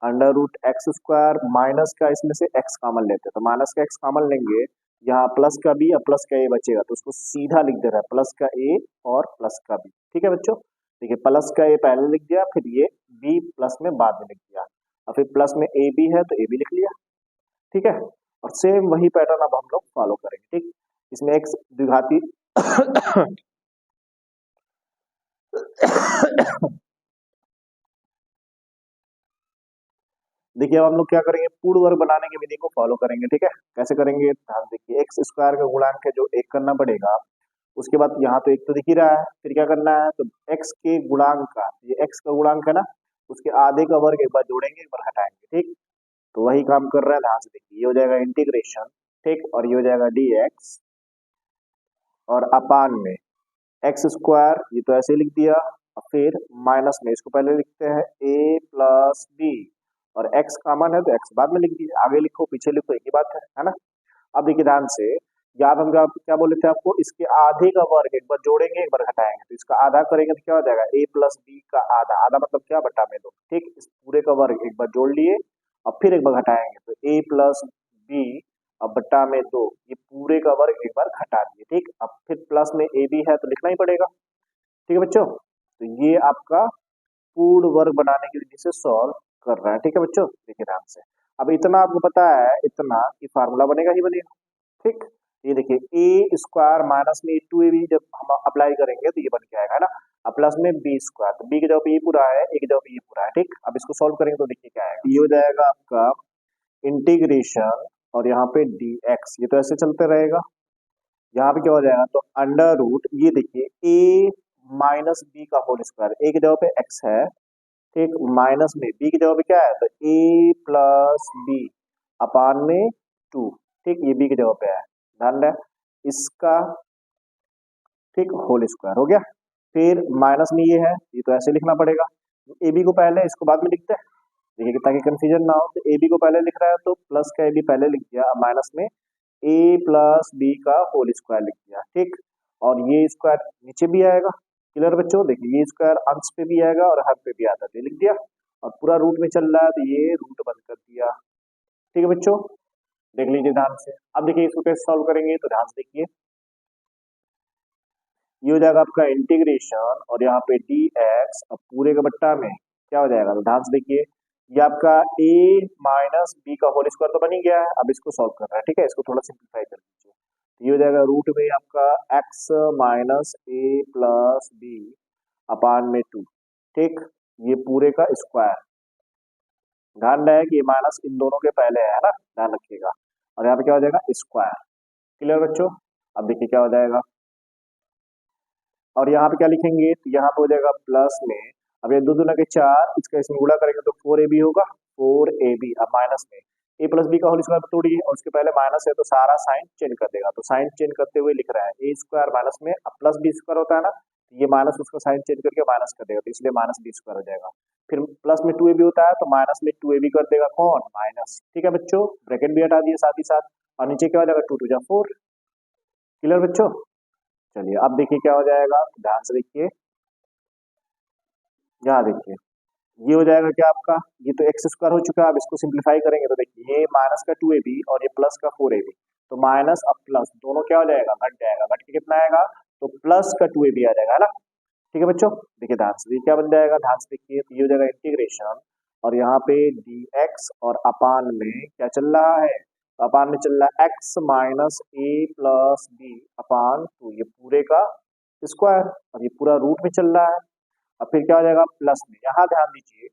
A: under root x square, minus का इसमें से एक्स कॉमन लेते हैं, तो माइनस का एक्स कॉमन लेंगे, यहाँ प्लस का बी और प्लस का ए बचेगा, तो उसको सीधा लिख दे रहा है प्लस का ए और प्लस का बी। ठीक है बच्चों, देखिए प्लस का ए पहले लिख दिया, फिर ये बी प्लस में बाद में लिख दिया, और फिर प्लस में ए बी है तो ए बी लिख लिया। ठीक है, और सेम वही पैटर्न अब हम लोग फॉलो करेंगे। ठीक, इसमें एक्स द्विघाती देखिए अब हम लोग क्या करेंगे, पूर्ण वर्ग बनाने की विधि को फॉलो करेंगे। ठीक है, कैसे करेंगे, ध्यान देखिए, एक्स स्क्वायर का गुणांक है जो एक करना पड़ेगा, उसके बाद यहाँ तो एक तो दिख ही रहा है, फिर क्या करना है, तो एक्स के गुणांक का, ये एक्स का गुणांक है ना, उसके आधे का वर्ग एक बार जोड़ेंगे एक बार हटाएंगे। ठीक, तो वही काम कर रहे हैं, ध्यान से देखिए, ये हो जाएगा इंटीग्रेशन, ठीक, और ये हो जाएगा डी एक्स, और अपान में एक्स स्क्वायर, ये तो ऐसे लिख दिया, और फिर माइनस में इसको पहले लिखते हैं ए प्लस बी, और एक्स कॉमन है तो एक्स बाद में लिख दीजिए, आगे लिखो पीछे लिखो एक ही बात है ना। अब देखिए ध्यान से, याद हम क्या बोले थे आपको, इसके आधे का वर्ग एक बार जोड़ेंगे एक बार घटाएंगे, तो इसका आधा करेंगे तो क्या हो जाएगा ए प्लस बी का आधा, आधा मतलब क्या बटा में 2। ठीक, इस पूरे का वर्ग एक बार जोड़ लिए और फिर एक बार घटाएंगे, तो ए प्लस बी अब बट्टा में 2, ये पूरे का वर्ग एक बार घटा दिए। ठीक, अब फिर प्लस में ए बी है तो लिखना ही पड़ेगा। ठीक है बच्चों, तो ये आपका पूर्ण वर्ग बनाने की विधि से सॉल्व कर रहा है। ठीक है बच्चों, देखिए ध्यान से, अब इतना आपको पता है, इतना कि फार्मूला बनेगा ही बनेगा। ठीक, ये देखिए ए स्क्वायर माइनस में 2ab जब हम अप्लाई करेंगे तो ये बन के आएगा, है ना, अब प्लस में बी स्क्वायर, तो बी की जगह पे ये पूरा है, ए की जगह पे ये पूरा है। ठीक, अब इसको सॉल्व करेंगे तो देखिए क्या आएगा, ये हो जाएगा आपका इंटीग्रेशन, और यहाँ पे dx, ये तो ऐसे चलते रहेगा, यहाँ पे क्या हो जाएगा, तो अंडर रूट ये देखिए ए माइनस बी का होल स्क्वायर, ए की जगह पे एक्स है, ठीक, माइनस में बी की जगह पे क्या है, तो ए प्लस बी अपान में टू, ठीक, ये बी की जगह पे है, ध्यान रहे इसका, ठीक, होल स्क्वायर हो गया। फिर माइनस में ये है, ये तो ऐसे लिखना पड़ेगा, ए बी को पहले इसको बाद में लिखते हैं, देखिए ताकि कंफ्यूजन ना हो, तो ए बी को पहले लिख रहा है तो प्लस का ए बी पहले लिख दिया, अब माइनस में ए प्लस बी का होल स्क्वायर लिख दिया, ठीक, और ये स्क्वायर नीचे भी आएगा, क्लियर बच्चों, देखिए ये स्क्वायर अंश पे भी आएगा और हर पे भी आता है, तो ये लिख दिया, और पूरा रूट में चल रहा है तो ये रूट बंद कर दिया, ठीक है बच्चों, देख लीजिए ध्यान से। अब देखिए इसको कैसे सॉल्व करेंगे, तो ध्यान से देखिए, ये हो जाएगा आपका इंटीग्रेशन और यहाँ पे डी एक्स, अब पूरे का बट्टा में क्या हो जाएगा, तो ध्यान से देखिए, ये आपका ए माइनस बी का होल स्क्वायर तो बन ही गया है, अब इसको सॉल्व कर रहा है, ठीक है, इसको थोड़ा सिंप्लीफाई कर लीजिए, तो ये हो जाएगा रूट में आपका एक्स माइनस ए प्लस बी अपान में टू, ठीक, ये पूरे का स्क्वायर, ध्यान रहे कि ये माइनस इन दोनों के पहले है ना, ध्यान रखिएगा, और यहाँ पे क्या हो जाएगा स्क्वायर, क्लियर बच्चों। अब देखिए क्या हो जाएगा, और यहाँ पे क्या लिखेंगे, तो यहाँ पे हो जाएगा प्लस में, अब ये दो दूना के चार, इसका इसमें गुणा करेंगे तो फोर ए बी होगा, फोर ए बी, अब माइनस में ए प्लस बी का होल स्क्वायर तोड़िए, और उसके पहले माइनस है तो सारा साइन चेंज कर देगा, तो साइन चेंज करते हुए लिख रहा है ए स्क्वायर माइनस में, अब प्लस बी स्क्वायर होता है ना, तो ये माइनस उसका साइन चेंज करके माइनस कर देगा, तो इसलिए माइनस बी स्क्वायर हो जाएगा, फिर प्लस में टू ए बी होता है तो माइनस में टू ए बी कर देगा कौन, माइनस, ठीक है बच्चों, ब्रैकेट भी हटा दिए साथ ही साथ, और नीचे क्या हो जाएगा, टू टू जा फोर, क्लियर बच्चों। चलिए अब देखिए क्या हो जाएगा, ध्यान से देखिए, यहाँ देखिए ये हो जाएगा क्या आपका, ये तो एक्स स्क्वायर हो चुका है, अब इसको सिंप्लीफाई करेंगे तो देखिए ये माइनस का टू ए बी और ये प्लस का फोर ए बी, तो माइनस अब प्लस दोनों क्या हो जाएगा, घट जाएगा, घट के कितना आएगा, तो प्लस का टू ए बी आ जाएगा, है ना, ठीक है बच्चों, देखिए ध्यान से, ये क्या बन जाएगा, ध्यान से देखिए, तो ये हो जाएगा इंटीग्रेशन, और यहाँ पे डी एक्स और अपान में क्या चल रहा है, तो अपान में चल रहा है एक्स माइनस ए प्लस बी अपान टू, ये पूरे का स्क्वायर, और ये पूरा रूट में चल रहा है, अब फिर क्या हो जाएगा प्लस में, यहाँ ध्यान दीजिए,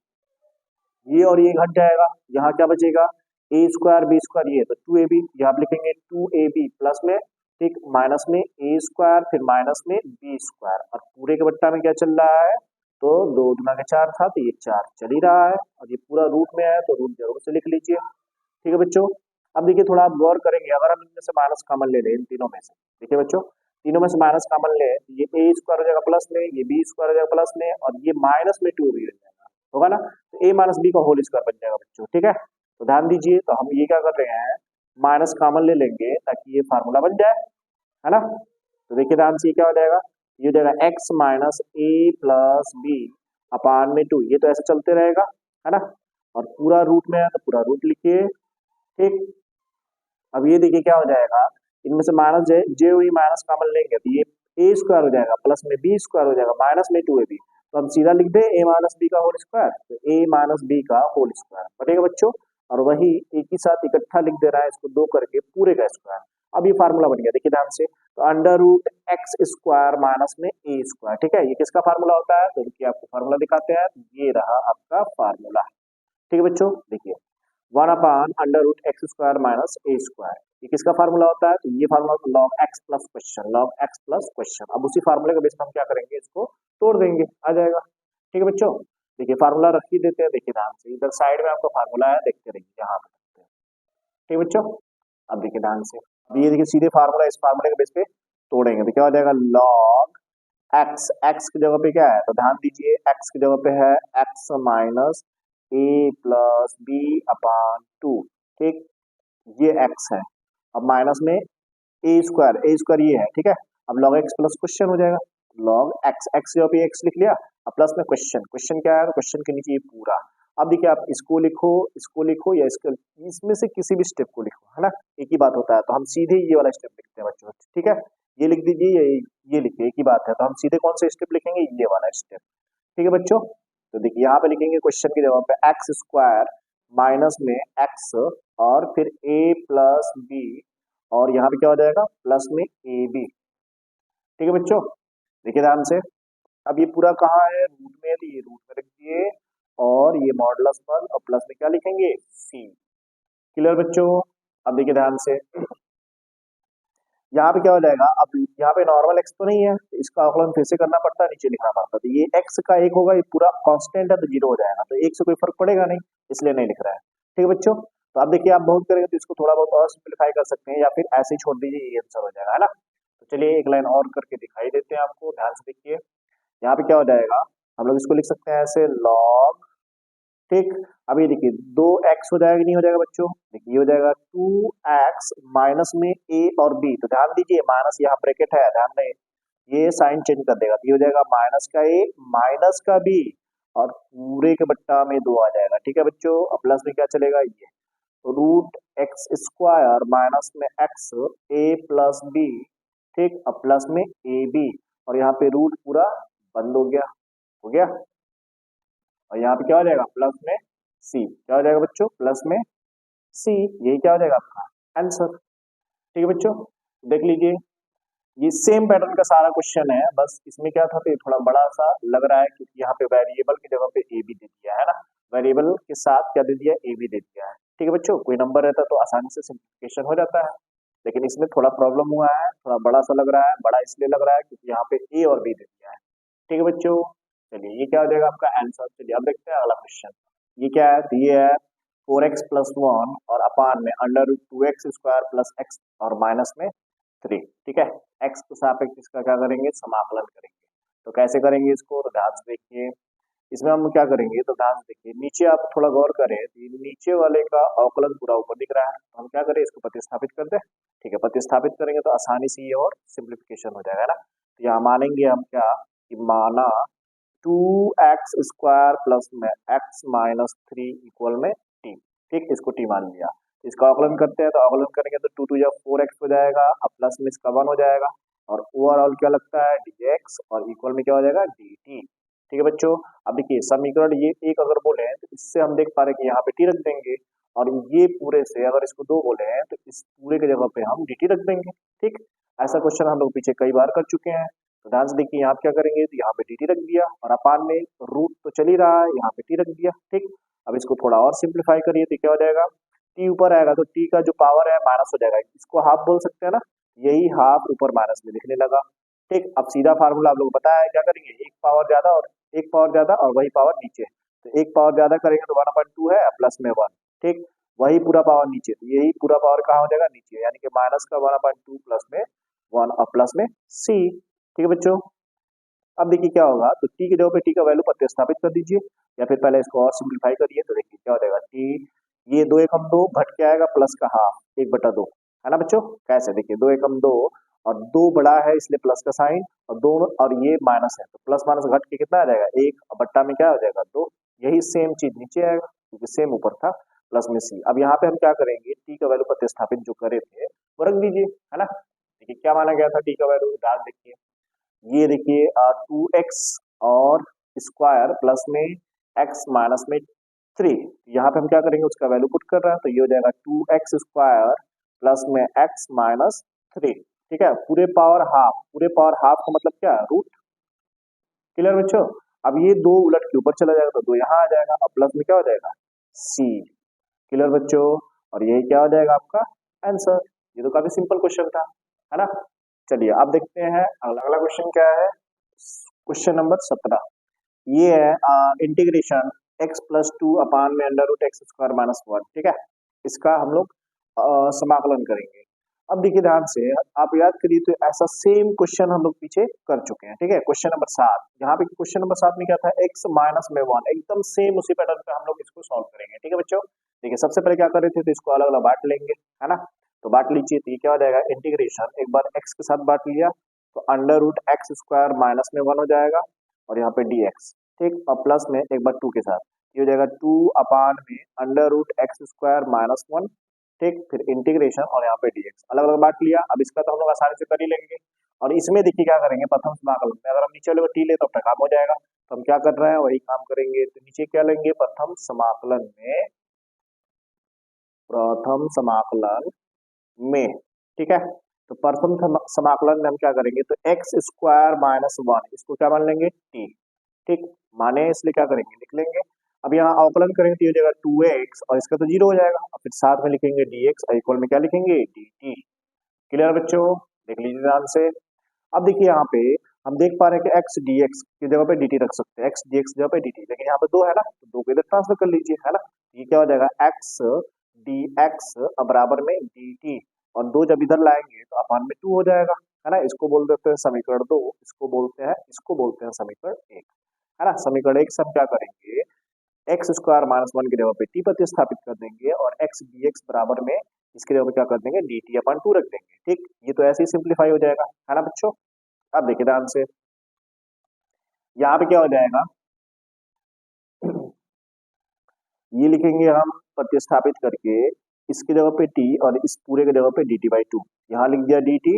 A: ये और ये घट जाएगा, यहाँ क्या बचेगा, ए स्क्वायर बी स्क्वायर, ये तो टू ए बी, यहाँ लिखेंगे टू ए बी प्लस में, ठीक, माइनस में ए स्क्वायर, फिर माइनस में बी स्क्वायर, और पूरे के बट्टा में क्या चल रहा है, तो दो दुना के चार था तो ये चार चल ही रहा है, और ये पूरा रूट में है तो रूट जरूर से लिख लीजिए, ठीक है बच्चों। अब देखिए थोड़ा आप गौर करेंगे, अगर हम इनमें से माइनस कॉमन ले लें इन तीनों में से, देखिए बच्चों तीनों में से माइनस कॉमन ले, ये ए स्क्वायर हो जाएगा प्लस में, ये बी स्क्वायर हो जाएगा प्लस में, और ये माइनस में टू बी हो जाएगा, होगा ना, तो ए माइनस बी का होल स्क्वायर बन जाएगा बच्चों, ठीक है, तो ध्यान दीजिए, तो हम ये क्या कर रहे हैं, माइनस कॉमन ले लेंगे ताकि ये फार्मूला बन जाए, है ना, तो देखिए ध्यान से ये क्या हो जाएगा, ये हो जाएगा एक्स माइनस ए प्लस बी अपान में टू, ये तो ऐसे चलते रहेगा, है ना, और पूरा रूट में है तो पूरा रूट लिखिए, ठीक, अब ये देखिए क्या हो जाएगा, इनमें से माइनस जे जे हुई माइनस कॉमन लेंगे तो ये ए स्क्वायर हो जाएगा प्लस में बी स्क्वायर हो जाएगा माइनस में टू ए बी, तो हम सीधा लिख दे ए माइनस बी का होल स्क्वायर, तो ए माइनस बी का होल स्क्वायर बनेगा बच्चों, और वही एक ही साथ इकट्ठा लिख दे रहा है इसको दो करके पूरे का स्क्वायर, अब ये फार्मूला बन गया, देखिए ध्यान से, तो under root x square minus में ए स्क्वायर, ठीक है, ये किसका फार्मूला होता है, तो देखिए आपको फार्मूला दिखाते हैं, ये रहा आपका फार्मूला, ठीक है बच्चों, देखिए one upon under root x square minus a square, ये किसका फार्मूला होता है, तो ये फार्मूला होता है log x plus question, log x plus question, अब उसी फार्मूले का बेस पर हम क्या करेंगे, इसको तोड़ देंगे, आ जाएगा, ठीक है बच्चों, देखिए फार्मूला रख ही देते हैं, देखिए ध्यान से, इधर साइड में आपका फार्मूला है, देखते रहिए यहाँ पे, ठीक है बच्चों, अब देखिए ध्यान से, अब ये देखिए सीधे फार्मूला इस फार्मूले के बेस पे तोड़ेंगे तो क्या हो जाएगा, लॉग एक्स, एक्स की जगह पे क्या है, तो ध्यान दीजिए एक्स की जगह पे है एक्स माइनस ए प्लस बी अपान टू, ठीक, ये एक्स है, अब माइनस में ए स्क्वायर ये है, ठीक है, अब लॉग एक्स प्लस क्वेश्चन हो जाएगा, लॉग एक्स, एक्स जगह पे एक्स लिख लिया, अब प्लस में क्वेश्चन, क्वेश्चन क्या है, क्वेश्चन के नीचे ये पूरा, अब देखिए आप इसको लिखो या इसको, इसमें से किसी भी स्टेप को लिखो, है ना, एक ही बात होता है, तो हम सीधे ये वाला स्टेप लिखते हैं बच्चों, ठीक है, ये लिख दीजिए, ये लिखिए, एक ही बात है, तो हम सीधे कौन सा स्टेप लिखेंगे, ये वाला स्टेप, ठीक है बच्चों, तो देखिए यहाँ पे लिखेंगे क्वेश्चन के जवाब पे एक्स स्क्वायर माइनस में एक्स और फिर ए प्लस बी, और यहाँ पे क्या हो जाएगा प्लस में ए बी, ठीक है बच्चों, देखिए ध्यान से, अब ये पूरा कहाँ है, रूट में है, तो ये रूट में रख दिए, और ये मॉडुलस वन और प्लस में क्या लिखेंगे, सी, क्लियर बच्चों, अब देखिए ध्यान से, यहाँ पे क्या हो जाएगा, अब यहाँ पे नॉर्मल एक्स तो नहीं है, तो इसका आकलन फिर से करना पड़ता है, नीचे लिखना पड़ता है। तो ये एक्स का एक होगा, ये पूरा कांस्टेंट है तो जीरो हो जाएगा, तो एक से कोई फर्क पड़ेगा नहीं, इसलिए नहीं लिख रहा है। ठीक है बच्चों, तो अब देखिए आप बहुत करेंगे तो इसको थोड़ा बहुत और सिंप्लीफाई कर सकते हैं, या फिर ऐसे ही छोड़ दीजिए, ये आंसर हो जाएगा, है ना। तो चलिए एक लाइन और करके दिखाई देते हैं आपको, ध्यान से देखिए। यहाँ पे क्या हो जाएगा, हम लोग इसको लिख सकते हैं ऐसे लॉग, ठीक। अब ये देखिए 2x हो जाएगा, नहीं हो जाएगा बच्चों, देखिए ये हो जाएगा 2x माइनस में a और b, तो ध्यान दीजिए माइनस यहाँ ब्रैकेट है, ध्यान दें, ये साइन चेंज कर देगा, तो ये हो जाएगा माइनस का a माइनस का b, और पूरे के बट्टा में 2 आ जाएगा। ठीक है बच्चों, अब प्लस में क्या चलेगा, ये रूट एक्स स्क्वायर माइनस में एक्स ए प्लस बी, ठीक, अब प्लस में ए बी, और यहाँ पे रूट पूरा बंद हो गया, और यहाँ पे क्या हो जाएगा, प्लस में सी, क्या हो जाएगा बच्चों, प्लस में सी, यही क्या हो जाएगा आपका आंसर। ठीक है बच्चों, देख लीजिए ये सेम पैटर्न का सारा क्वेश्चन है, बस इसमें क्या था, तो ये थोड़ा बड़ा सा लग रहा है क्योंकि यहाँ पे वेरिएबल की जगह पे ए बी दे दिया है ना, वेरिएबल के साथ क्या दे दिया, ए बी दे दिया है। ठीक है बच्चों, कोई नंबर रहता तो आसानी से सिंप्लीफिकेशन हो जाता है, लेकिन इसमें थोड़ा प्रॉब्लम हुआ है, थोड़ा बड़ा सा लग रहा है, बड़ा इसलिए लग रहा है क्योंकि यहाँ पे ए और बी दे दिया है। ठीक है बच्चों, चलिए ये क्या हो जाएगा आपका आंसर। चलिए अब देखते हैं अगला क्वेश्चन, ये क्या है, तो ये है 4x+1 और अपान में under root 2x² plus x और माइनस में 3। ठीक है, एक्स के सापेक्ष इसका क्या करेंगे, समाकलन करेंगे। तो कैसे करेंगे इसको, तो ध्यान से देखिए, इसमें हम क्या करेंगे, तो ध्यान से देखिए, नीचे आप थोड़ा गौर करें, तो ये नीचे वाले का अवकलन पूरा ऊपर दिख रहा है, तो हम क्या करें, इसको प्रतिस्थापित कर दें। ठीक है, प्रतिस्थापित करेंगे तो आसानी से ये और सिंप्लीफिकेशन हो जाएगा ना। तो यहाँ मानेंगे हम क्या, कि माना 2x² प्लस में x माइनस 3 इक्वल में t, ठीक, इसको t मान लिया। इसका अवकलन करते हैं, तो अवकलन करेंगे तो 2 2 4x हो जाएगा, अब प्लस में इसका 1 हो जाएगा, और ओवरऑल क्या लगता है dx, और इक्वल में क्या हो जाएगा dt। ठीक है बच्चों, अब देखिए समीकरण ये एक अगर बोले हैं तो इससे हम देख पा रहे हैं कि यहाँ पे t रख देंगे, और ये पूरे से अगर इसको 2 बोले हैं तो इस पूरे की जगह पे हम dt रख देंगे। ठीक, ऐसा क्वेश्चन हम लोग पीछे कई बार कर चुके हैं। तो ध्यान से देखिए यहाँ पे क्या करेंगे, तो यहाँ पे dt रख दिया, और अपान में रूट तो चल ही रहा है, यहाँ पे t रख दिया। ठीक, अब इसको थोड़ा और सिंप्लीफाई करिए तो क्या हो जाएगा, t ऊपर आएगा तो t का जो पावर है माइनस हो जाएगा, इसको हाफ बोल सकते हैं ना, यही हाफ ऊपर माइनस में लिखने लगा। ठीक, अब सीधा फार्मूला आप लोग पता है, क्या करेंगे, एक पावर ज्यादा और एक पावर ज्यादा और वही पावर नीचे, तो एक पावर ज्यादा करेंगे तो 1/2 है प्लस में 1। ठीक, वही पूरा पावर नीचे, तो यही पूरा पावर कहाँ हो जाएगा, नीचे, यानी कि माइनस का 1/2 प्लस में 1 और प्लस में c। ठीक है बच्चों, अब देखिए क्या होगा, तो t की जगह पे t का वैल्यू प्रतिस्थापित कर दीजिए, या फिर पहले इसको और सिंप्लीफाई करिए, तो देखिए क्या हो जाएगा, t, ये 2 एकम 2 घट के आएगा प्लस का हाफ 1/2, है ना बच्चों। कैसे, देखिए 2 एकम 2, और 2 बड़ा है इसलिए प्लस का साइन, और दोनों और ये माइनस है तो प्लस माइनस घट के कितना आ जाएगा, 1, और बट्टा में क्या हो जाएगा 2, यही सेम चीज नीचे आएगा क्योंकि सेम ऊपर था, प्लस में c। अब यहाँ पे हम क्या करेंगे, t का वैल्यू प्रतिस्थापित जो करे थे वो रख दीजिए, है ना। देखिए क्या माना गया था t का वैल्यू, डाल देखिए, ये देखिए 2x और स्क्वायर प्लस में x माइनस में 3, यहाँ पे हम क्या करेंगे, उसका वैल्यू पुट कर रहा है, तो ये हो जाएगा 2x² प्लस में x माइनस 3। ठीक है, पूरे पावर हाफ का मतलब क्या है, रूट। क्लियर बच्चों, अब ये 2 उलट के ऊपर चला जाएगा तो 2 यहाँ आ जाएगा, अब प्लस में क्या हो जाएगा c। क्लियर बच्चों, और यही क्या हो जाएगा आपका आंसर। ये तो काफी सिंपल क्वेश्चन था, है ना। चलिए अब देखते हैं अगला क्वेश्चन क्या है, क्वेश्चन नंबर 17। ये है इंटीग्रेशन x+2 अपान में अंडर रूट x² माइनस 1। ठीक है, इसका हम लोग समाकलन करेंगे। अब देखिए ध्यान से, आप याद करिए तो ऐसा सेम क्वेश्चन हम लोग पीछे कर चुके हैं। ठीक है, क्वेश्चन नंबर 7, यहाँ पे क्वेश्चन नंबर 7 में क्या था, x माइनस में 1, एकदम सेम उसी पैटर्न पे हम लोग इसको सॉल्व करेंगे। ठीक है बच्चों, देखिए सबसे पहले क्या कर रहे थे, तो इसको अलग अलग बांट लेंगे, है ना। तो बांट लीजिए, तो ये क्या हो जाएगा, इंटीग्रेशन एक बार x के साथ बांट लिया तो अंडर रूट x² माइनस में 1 हो जाएगा, और यहाँ पे dx, ठीक, और प्लस में एक बार 2 के साथ, ये हो जाएगा 2 अपान में अंडर रूट x² माइनस 1। ठीक, फिर इंटीग्रेशन और यहाँ पे dx, अलग अलग बांट लिया। अब इसका तो हम लोग आसानी से कर ही लेंगे, और इसमें देखिए क्या करेंगे, प्रथम समाकलन में अगर हम नीचे वाले टी ले तो अपना काम हो जाएगा, तो हम क्या कर रहे हैं वही काम करेंगे। तो नीचे क्या लेंगे, प्रथम समाकलन में, ठीक है, तो प्रथम समाकलन में हम क्या करेंगे, तो x² माइनस 1 इसको क्या मान लेंगे, t। ठीक, माने इसलिए क्या करेंगे, लिख लेंगे। अब यहाँ अवकलन करेंगे तो ये हो जाएगा 2x, और इसका तो 0 हो जाएगा, और फिर साथ में लिखेंगे dx, और इक्वल में क्या लिखेंगे, dt। क्लियर बच्चों, देख लीजिए ध्यान से। अब देखिए यहाँ पे हम देख पा रहे हैं कि एक्स डी एक्स की जगह पे डी टी रख सकते हैं, एक्स डी एक्स जगह पे डी टी, लेकिन यहाँ पे दो है ना, तो दो को इधर ट्रांसफर कर लीजिए, है ना। ये क्या हो जाएगा, एक्स डी एक्स बराबर में डी टी, और दो जब इधर लाएंगे तो अपान में टू हो जाएगा, है ना। इसको बोल देते हैं समीकरण दो, इसको बोलते हैं समीकरण एक, है ना। समीकरण एक से हम क्या करेंगे, एक्स स्क्वायर माइनस वन की जगह पे टी प्रतिस्थापित कर देंगे, और एक्स डी एक्स बराबर में इसकी जगह पे क्या कर देंगे, डी टी अपन टू रख देंगे। ठीक, ये तो ऐसे ही सिंप्लीफाई हो जाएगा, है ना बच्चों। अब देखिए ध्यान से, यहाँ पे क्या हो जाएगा, ये लिखेंगे हम प्रतिस्थापित करके, इसकी जगह पे टी और इस पूरे की जगह पे डी टी बाई टू, यहाँ लिख दिया डी टी,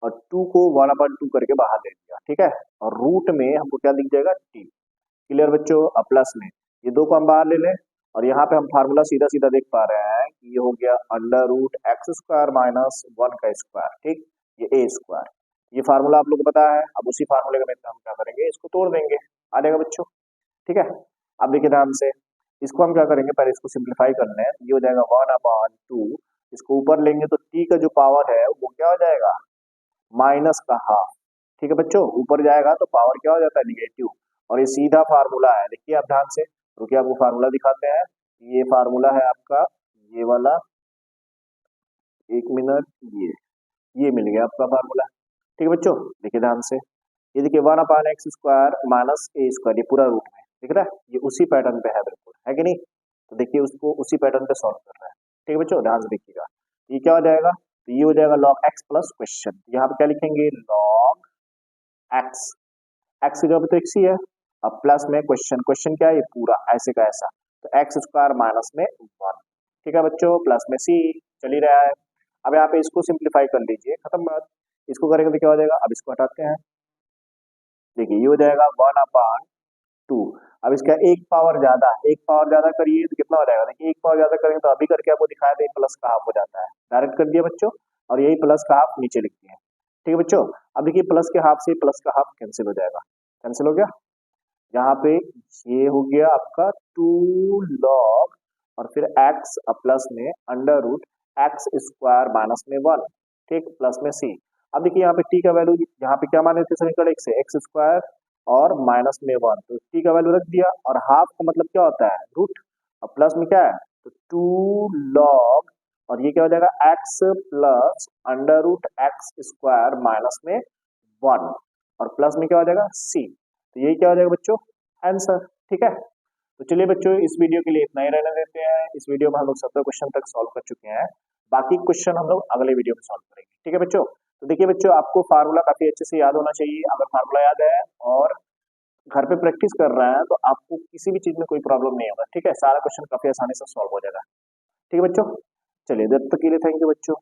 A: और टू को वन अपन टू करके बाहर ले दिया, ठीक है। और रूट में हमको क्या दिख जाएगा, टी। क्लियर बच्चों। अब प्लस में ये दो को हम बाहर ले लें, और यहाँ पे हम फार्मूला सीधा सीधा देख पा रहे हैं कि ये हो गया under root x square minus one का स्क्वायर, ठीक, ये ए स्क्वायर। ये फार्मूला आप लोग को पता है। अब उसी फार्मूले का हम क्या करेंगे, इसको तोड़ देंगे, आ जाएगा बच्चों, ठीक है। अब देखिए ध्यान से, इसको हम क्या करेंगे, पहले इसको सिंप्लीफाई कर लें, ये हो जाएगा वन अपॉन टू, इसको ऊपर लेंगे तो टी का जो पावर है वो क्या हो जाएगा, माइनस का हाफ, ठीक है बच्चों। ऊपर जाएगा तो पावर क्या हो जाता है, निगेटिव, और ये सीधा फार्मूला है। देखिए आप ध्यान से, रुकिए आपको फार्मूला दिखाते हैं। ये फार्मूला है आपका, ये वाला, एक मिनट, ये मिल गया आपका फार्मूला, ठीक है बच्चों। देखिए ध्यान से, ये देखिए one upon x square minus a square, ये पूरा रूट में दिख रहा है, ये उसी पैटर्न पे है बिल्कुल, है कि नहीं। तो देखिए उसको उसी पैटर्न पे सॉल्व कर रहा है, ठीक है बच्चों, ध्यान से देखिएगा। ये क्या हो जाएगा, तो ये हो जाएगा लॉग एक्स प्लस क्वेश्चन, यहाँ पे क्या लिखेंगे, लॉग एक्स, एक्स की जगह पे तो एक्स ही है, अब प्लस में क्वेश्चन, क्वेश्चन क्या है, ये पूरा ऐसे का ऐसा, तो एक्स स्क्वायर माइनस में वन, ठीक है बच्चों, प्लस में सी चल ही रहा है। अब यहाँ पे इसको सिंप्लीफाई कर लीजिए, खत्म बात। इसको करेंगे तो क्या हो जाएगा, अब इसको हटाते हैं, देखिए ये हो जाएगा वन अपॉन टू। अब इसका एक पावर ज्यादा करिए तो कितना हो जाएगा, देखिए एक पावर ज्यादा करेंगे तो अभी करके आपको दिखाया दे, प्लस का हाफ हो जाता है, डायरेक्ट कर दिया बच्चों, और यही प्लस का हाफ नीचे लिख दिया, ठीक है बच्चों। अब देखिए प्लस के हाफ से प्लस का हाफ कैंसिल हो जाएगा, कैंसिल हो गया। यहाँ पे ये हो गया आपका टू लॉग, और फिर एक्स प्लस में under root x square minus में वन, ठीक, प्लस में सी। अब देखिए यहाँ पे टी का वैल्यू, यहाँ पे क्या माने थे समीकरण एक से, एक्स स्क्वायर और माइनस में वन, तो टी का वैल्यू रख दिया, और हाफ का मतलब क्या होता है, रूट, और प्लस में क्या है, तो टू लॉग, और ये क्या हो जाएगा, x plus under root x square minus में वन, और प्लस में क्या हो जाएगा, सी। तो यही क्या हो जाएगा बच्चों, आंसर, ठीक है। तो चलिए बच्चों, इस वीडियो के लिए इतना ही रहने देते हैं। इस वीडियो में हम लोग 70 क्वेश्चन तक सॉल्व कर चुके हैं, बाकी क्वेश्चन हम लोग अगले वीडियो में सॉल्व करेंगे, ठीक है बच्चों। तो देखिए बच्चों, आपको फार्मूला काफी अच्छे से याद होना चाहिए। अगर फार्मूला याद है और घर पे प्रैक्टिस कर रहे हैं तो आपको किसी भी चीज में कोई प्रॉब्लम नहीं होगा, ठीक है। सारा क्वेश्चन काफी आसानी से सॉल्व हो जाएगा, ठीक है बच्चों। चलिए, जब तक के लिए थैंक यू बच्चों।